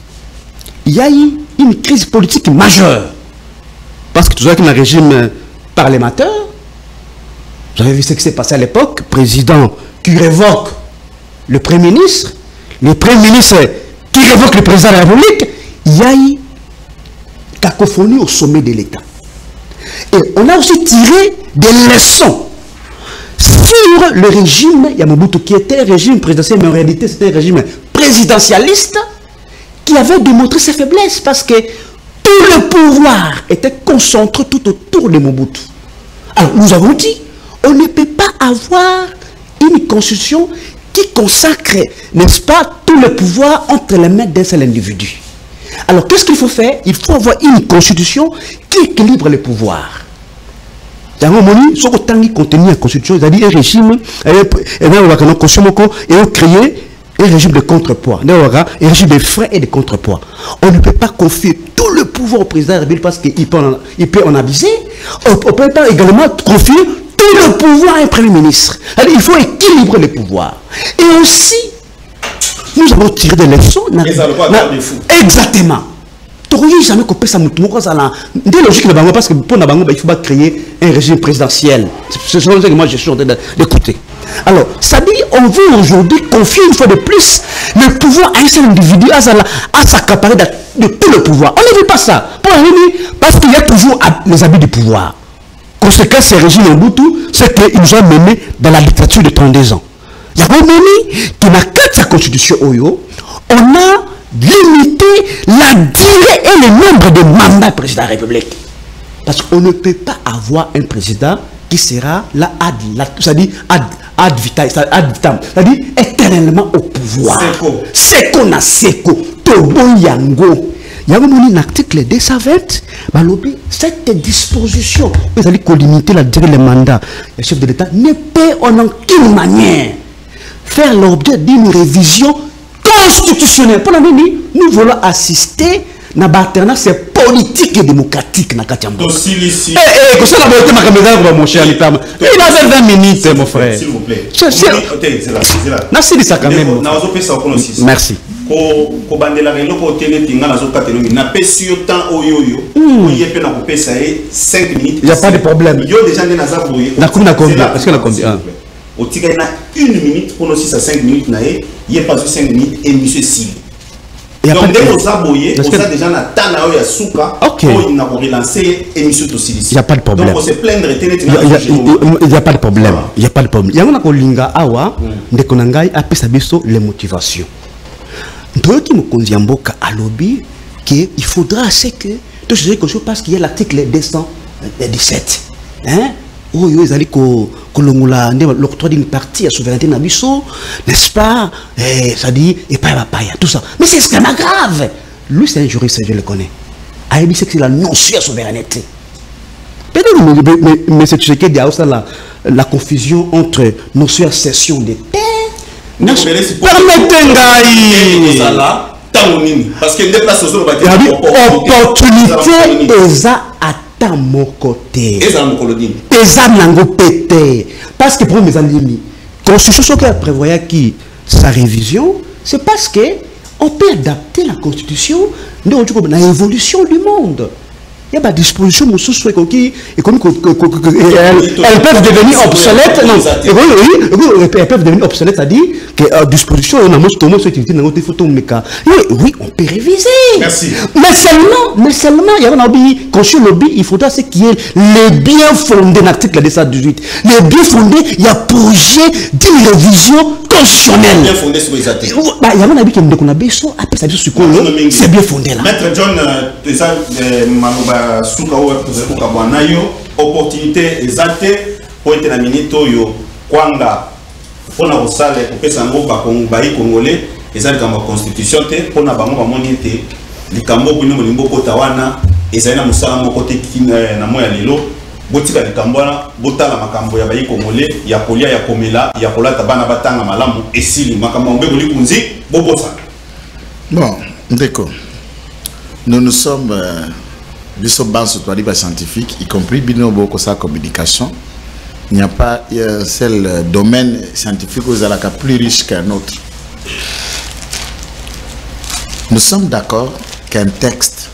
S2: il y a eu une crise politique majeure. Parce que tout ça, dans le régime parlementaire, vous avez vu ce qui s'est passé à l'époque, président qui révoque le Premier ministre, le Premier ministre qui révoque le président de la République, il y a eu cacophonie au sommet de l'État. Et on a aussi tiré des leçons sur le régime Yamobutu, qui était un régime présidentiel, mais en réalité c'était un régime présidentialiste qui avait démontré ses faiblesses parce que tout le pouvoir était concentré tout autour de Mobutu. Alors nous avons dit, on ne peut pas avoir une constitution qui consacre, n'est-ce pas, tout le pouvoir entre les mains d'un seul individu. Alors, qu'est-ce qu'il faut faire? Il faut avoir une constitution qui équilibre les pouvoirs. Dans le moment où, ce qui contenu la constitution, c'est-à-dire un régime, et on créer un régime de contrepoids, un régime de freins et de contrepoids. On ne peut pas confier tout le pouvoir au président de la République parce qu'il peut en abuser. On ne peut pas également confier tout le pouvoir à un premier ministre. Alors, il faut équilibrer les pouvoirs. Et aussi, nous avons tiré des leçons. Exactement. Tu n'aurais jamais coupé ça. C'est logique parce que pour Nabango, il faut pas créer un régime présidentiel. C'est ce que moi je suis en train d'écouter. Alors, ça dit, on veut aujourd'hui confier une fois de plus le pouvoir à un seul individu, à s'accaparer de tout le pouvoir. On ne veut pas ça. Parce qu'il y a toujours les abus du pouvoir. Conséquence, ce régime Mobutu, c'est qu'il nous a menés dans la dictature de 32 ans. Il y a un mené qui n'a qu'à sa constitution Oyo, on a limité la durée et le nombre de mandats du président de la République. Parce qu'on ne peut pas avoir un président qui sera là, c'est-à-dire ad vitam, c'est-à-dire éternellement au pouvoir. C'est qu'on a Seko, Tobo Yango. Il y a un article 220, cette disposition, vous allez limiter la durée des mandats, le chef de l'État ne peut en aucune manière faire l'objet d'une révision constitutionnelle. Pour la nuit, nous voulons assister na alternance politique et démocratique na Katiambo.
S1: Tossilisi.
S2: Comme ça, la beauté, ma caméra, mon cher Litama. Il avait 20 minutes, mon frère.
S1: S'il vous plaît.
S2: C'est là. Merci, ça quand même. Merci.
S1: Ko bandela relo ko télé tinga na zo katelongi na pesi yo temps oyoyo o yepe na ko pesa 5 minutes.
S2: Il y a pas de problème.
S1: Yo déjà na za boye.
S2: Na combien? Est-ce que na combien?
S1: O tika na 1 minute pour nous 6 à 5 minutes na y pas 5 minutes et monsieur Sil. Donc dès que vous aboyez, vous avez déjà na tana ya souka pour na ko relancer émission Tossilisi.
S2: Il y a pas de problème.
S1: Donc on se plaindre télé
S2: il y a pas de problème. Il y a pas de problème. Ya na ko linga awa ndeko na ngai apesa biso les motivations. Donc, à lobby qu'il faudra c'est que tout ce que je parce qu'il y a l'article 217. Hein? Oh, ils allaient l'octroi d'une partie à souveraineté Nabiso, n'est-ce pas? Ça dit, et pas tout ça. Mais c'est extrêmement grave. Lui, c'est un juriste, je le connais. Aïbi, c'est que c'est la notion de souveraineté. Mais c'est ce qu'il y a aussi la confusion entre notion de cession des terres. Permettez-moi
S1: parce que
S2: opportunité à mon côté parce que pour mes amis constitution qui a prévoyé qui sa révision c'est parce que on peut adapter la constitution à l'évolution du monde. Il y a des dispositions elles peuvent devenir obsolètes. Elles peuvent devenir obsolètes, c'est-à-dire que disposition, oui, on peut réviser.
S1: Merci.
S2: Mais seulement, il y a un lobby, il faudra ce qui est le bien fondé dans l'article 218. Le bien fondé, il y a projet d'une révision constitutionnelle.
S1: Bien fondé sur les athées.
S2: Il y a un avis qui me c'est bien fondé là.
S1: Maître John, Souka opportunité exacte pour être la minute yo kwanga pona kosala ko pesa ngo ba congolais ezali kama constitution te pona bango ba moni te likambo bino molimbo kota wana ezali na musala moko te na moya lelo botika likambo wana botala makambo ya ba congolais ya kolia ya komela ya kolata bana batanga malamu esili makambo mbebo likunzi bobosa.
S3: Bon, d'accord. Nous sommes scientifique, y compris beaucoup sa communication. Il n'y a pas un seul domaine scientifique où il plus riche qu'un autre. Nous sommes d'accord qu'un texte,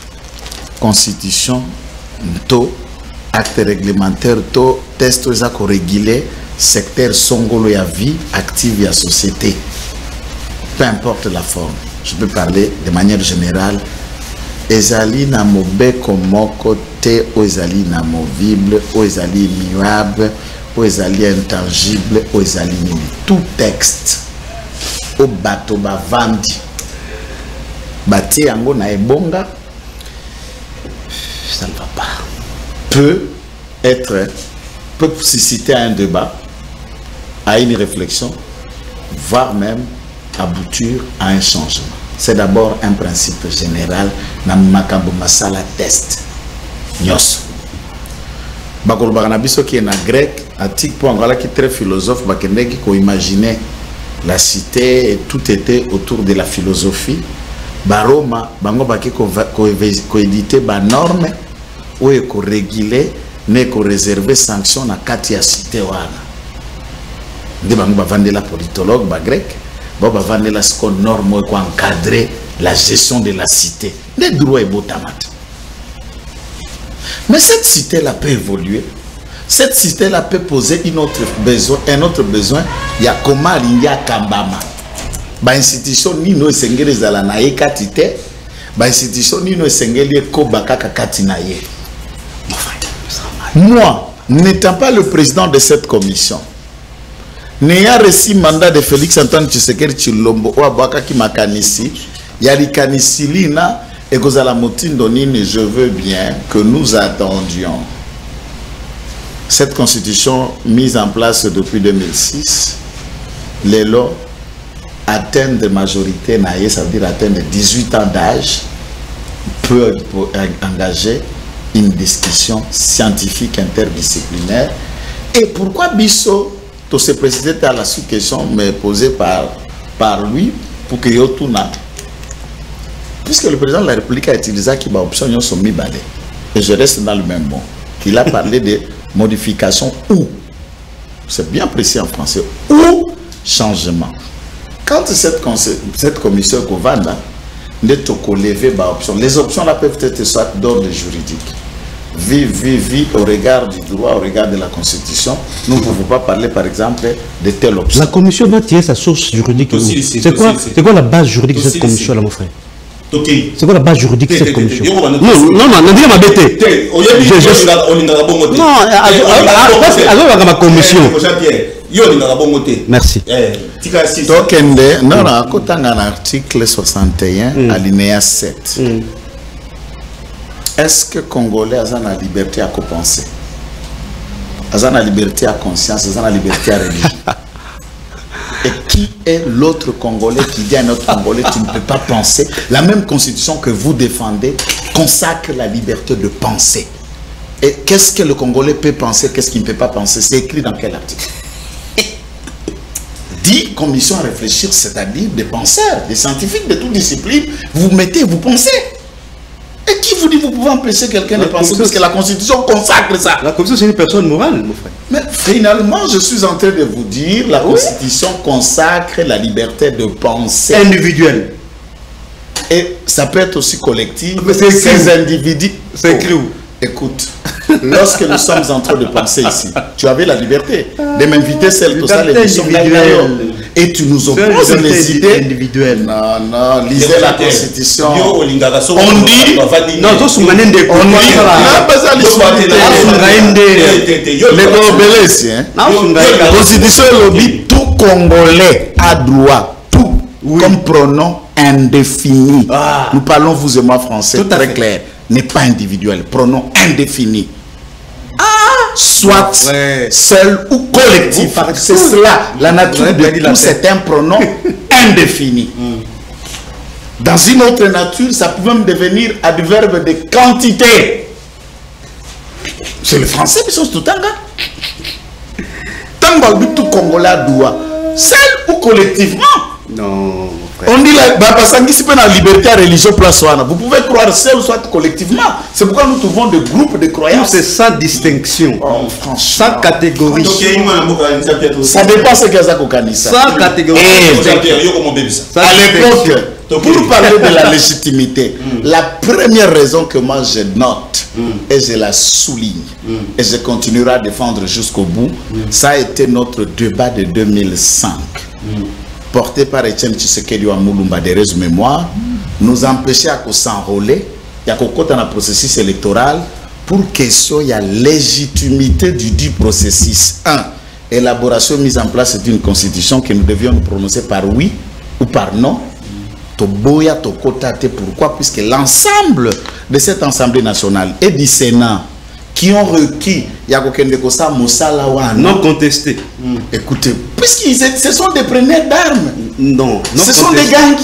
S3: constitution, acte réglementaire, test pour réguler secteur songolo ya vie active ya société. Peu importe la forme. Je peux parler de manière générale. Ezali na mobeko moko te o ezali na movible o ezali immuable o ezali intangible o ezali nini. Tout texte o bato bavandi bati yango na ebonga ça ne va pas peut susciter un débat, à une réflexion, voire même aboutir à un changement. C'est d'abord un principe général na makambo masala test nyos bakolo bakana biso qui est na grec antique pour angala qui très philosophe bakendeki ko imaginer la cité et tout était autour de la philosophie baroma bango baki ko éditer ba norme ou ko réguler ne ko réserver sanction na kati ya cité wana ndi bango bavande la politologue ba grec Boba Vanilla ce qu'on norme pour encadrer la gestion de la cité. Les droits et botamat. Mais cette cité-là peut évoluer. Cette cité-là peut poser un autre besoin. Il y a comment il y a Kambama. Ba institution ni no sengeli zala na ekatite. Ba institution ni no sengeli ko bakaka katinaye. Moi, n'étant pas le président de cette commission, n'ayant reçu mandat de Félix Antoine Tshisekedi Tshilombo ou Abaka ki makanisi yali kanisi lina et kozala motindo nini je veux bien que nous attendions cette constitution mise en place depuis 2006 les lois atteignent de majorité naïe, ça veut dire atteindre 18 ans d'âge peut engager une discussion scientifique interdisciplinaire. Et pourquoi Bisso tout se préciser à la sous-question mais posée par lui pour que Yotuna. puisque le président de la République a utilisé qui va option sont mis balé. Et je reste dans le même mot. Qu'il a parlé de modification ou, c'est bien précis en français, ou changement. Quand cette commission Govanda n'est pas lever les options là peuvent être soit d'ordre juridique. Vie au regard du droit, au regard de la Constitution. Nous ne pouvons pas parler, par exemple, de telle option.
S2: La commission va tirer sa source juridique. C'est quoi la base juridique de cette commission là, mon frère? C'est quoi la base juridique de cette commission? Non, dis ma bête. Non, ma commission. Merci.
S3: Non, à côté de l'article 61, alinéa 7. Est-ce que Congolais a la liberté à penser? A la liberté à conscience, a la liberté à religion? Et qui est l'autre Congolais qui dit à notre Congolais tu ne peux pas penser? La même constitution que vous défendez consacre la liberté de penser. Et qu'est-ce que le Congolais peut penser, qu'est-ce qu'il ne peut pas penser? C'est écrit dans quel article? Dit commission à réfléchir, c'est-à-dire des penseurs, des scientifiques de toute discipline, vous mettez, vous pensez. Et qui vous dit vous pouvez empêcher quelqu'un de penser parce que la Constitution consacre ça?
S2: La Constitution c'est une personne morale, mon frère.
S3: Mais finalement, je suis en train de vous dire, la Constitution consacre la liberté de penser.
S2: Individuelle.
S3: Et ça peut être aussi collectif.
S2: Mais c'est
S3: ces individus.
S2: C'est écrit où?
S3: Écoute, lorsque nous sommes en train de penser ici, tu avais la liberté de m'inviter celle que ça, l'émission et tu nous opposes les idées
S2: individuelles.
S3: Non, lisez la Constitution.
S1: On dit,
S3: non, la Constitution lobby, tout Congolais a droit, tout, comme pronom indéfini. Nous parlons, vous et moi, français, très clair. N'est pas individuel, pronom indéfini. Soit seul ou collectif. C'est cela, la nature de tout, c'est un pronom indéfini. Dans une autre nature, ça peut même devenir adverbe de quantité. C'est le français qui sont tout un gars. Tant que tout Congolais doit, seul ou collectivement.
S2: Non.
S3: On dit parce que la liberté à religion place. Vous pouvez croire seul ou soit collectivement. C'est pourquoi nous trouvons des groupes de croyances.
S2: C'est sans distinction. Sans catégorie.
S3: Ça dépend ce qu'il y a
S2: sans catégorie.
S3: À l'époque, pour parler de la légitimité, la première raison que moi je note et je la souligne et je continuerai à défendre jusqu'au bout, ça a été notre débat de 2005. Porté par Etienne Tshisekedi wa Mulumba des réseaux mémoire, nous empêcher à s'enrôler, il y a dans le processus électoral pour question il y a légitimité du dit processus. 1. Élaboration mise en place d'une constitution que nous devions nous prononcer par oui ou par non. Toboya Tokotate, pourquoi? Puisque l'ensemble de cette Assemblée nationale et du Sénat qui ont requis
S2: non contesté.
S3: Écoutez, puisqu'ils ce sont des preneurs d'armes.
S2: Non.
S3: Ce sont des gangs.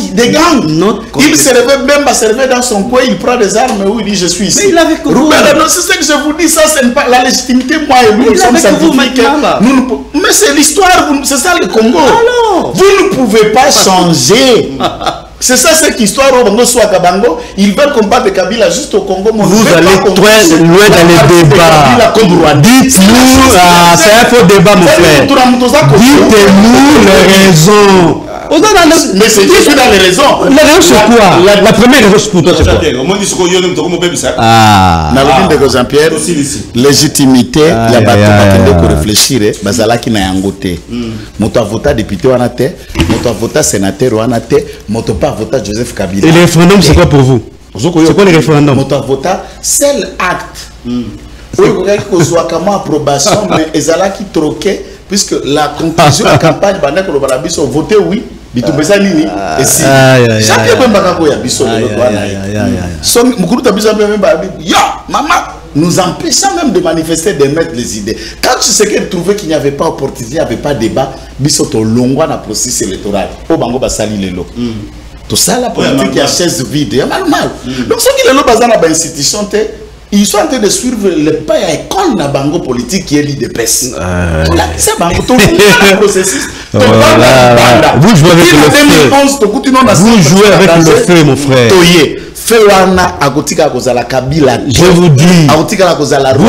S3: Il se réveille même à servir dans son coin, il prend des armes où il dit je suis ici.
S2: Mais il avait
S3: c'est ce que je vous dis, ça c'est pas la légitimité, moi et vous, nous sommes scientifiques. Mais c'est l'histoire, c'est ça le Congo.
S2: Alors,
S3: vous ne pouvez pas changer. C'est ça cette histoire au Congo soit Kabango, ils veulent combattre Kabila juste au Congo.
S2: Vous allez très loin dans les débats. Dites-nous, c'est un faux débat mon frère. Dites-nous les raisons.
S3: Mais c'est juste dans les raisons.
S2: La raison c'est quoi? La première raison pour toi c'est quoi?
S3: Jean-Pierre, légitimité, il y a pas de réfléchir, bazala qui n'a yangoté. Moto vota député wana te, moto vota sénateur wana te, moto pas vota Joseph Kabila.
S2: Et le référendum c'est quoi pour vous? C'est quoi le référendum?
S3: Moto vota seul acte. Oui, vous avez une approbation, mais ezala qui troquait puisque la conclusion de la campagne va être voter oui. Et si chaque maman nous empêchant même de manifester, de mettre les idées. Quand tu sais qu'elle trouvait qu'il n'y avait pas opportunité, il n'y avait pas débat, bisoto longwa na processus électoral. Au bango basali lelo. Tout ça la politique qui a chaise vide, normal. Donc ceux qui le bazar na ba institution ils sont en train de suivre le pas à école na bango politique qui est l'IDPS. C'est bango tout le processus.
S2: Vous jouez avec le feu. Vous jouez avec le feu, mon frère. Je vous dis, vous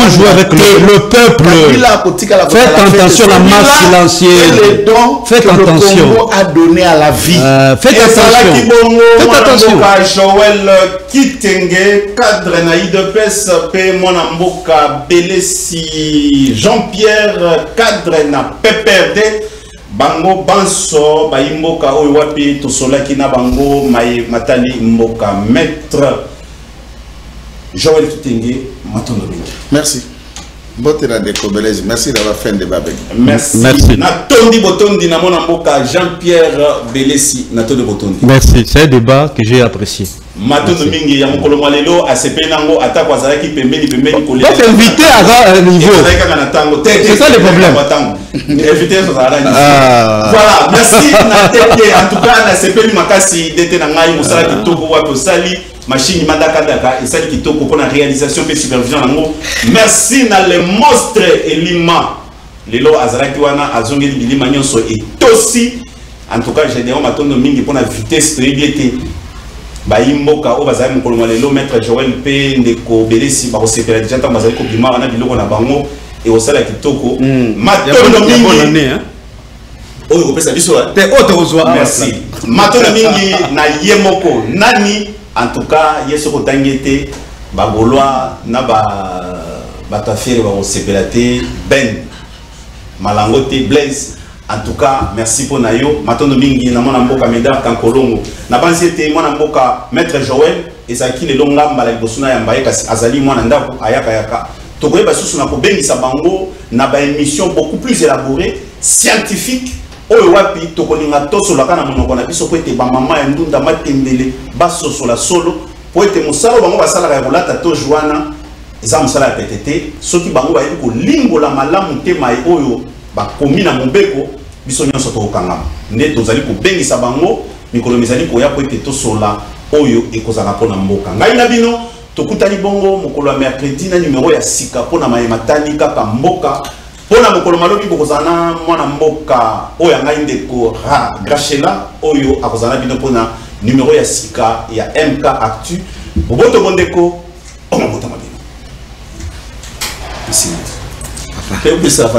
S2: jouez avec le peuple. Faites attention à la masse silencieuse. Faites attention. Faites attention.
S1: Joël Kitenge, cadre naïde pes, pe mon amboka Belesi, Jean-Pierre, cadre na PPRD. Bango banso ba imboka oyo wapi to solaki na bango matali mboka maître Joël Kitenge matondo bingi.
S3: Merci. Merci d'avoir fait un débat avec nous.
S1: Merci. Natondi Botondi na mona mboka Jean-Pierre Belesi Natondi Botondi.
S2: Merci, c'est un débat que j'ai apprécié.
S1: Matondo mingi ya mokolo malelo ACP nango atako azalaki pembeni kolé.
S2: Donc invité à un niveau. C'est ça le problème.
S1: Voilà, merci Natete en tout cas na CP makasi dete na ngai musala kitoko wapi osali machine mandaka daka et celle kitoko pour la réalisation et supervision nango. Merci na le monstre Elima lelo azalaki wana azongeli bilima nyonso et tosi en tout cas général matondo mingi pour la vitesse tribiété ba imboka o bazali mokolo malelo maître Joël P ndeko Belesi ba osepela déjà tant bazali ko bima wana biloko na bango et osala kitoko matondo mingi oyo kopesa biso te otorozwa merci matondo mingi na yemoko nani en tout cas yeso ko tangete ba bolwa na ba tafere ba osepela te ben malangote Blaise. En tout cas, merci pour Nayo. Matondo mingi na mona mboka Médard Kankolongo. Na banzi ete mona mboka Maître Joël ezaki le longa mbala bosuna ya mbaye kasi azali mwana ndako ayaka yaka. Tokoye basusu na ko bengisa bango na ba émission beaucoup plus élaborée, scientifique. Oyo wapi tokolinga toso la kana monoko na biso po ete ba mama ya ndunda matembele basoso la solo po ete musalo bango basala ka rolata to joana eza musala ya PTT soki bango ba yiko limbola malamu tema oyo ba komina mobeko biso nyonso to kangama nde tozali ko bengisa bango mikolo mizali ko ya po ete to sola oyo ekozala pona mboka ngai na bino tokutani bongo mokolo ya mercredi na numéro ya sika pona mayematani kaka mboka pona mokolo malobi bokozana mwana mboka oyo ngai ndeko Grachela oyo akozana bino pona numéro ya sika ya MK Actu boboto bondeko on a botama bino ici. Quel plus ça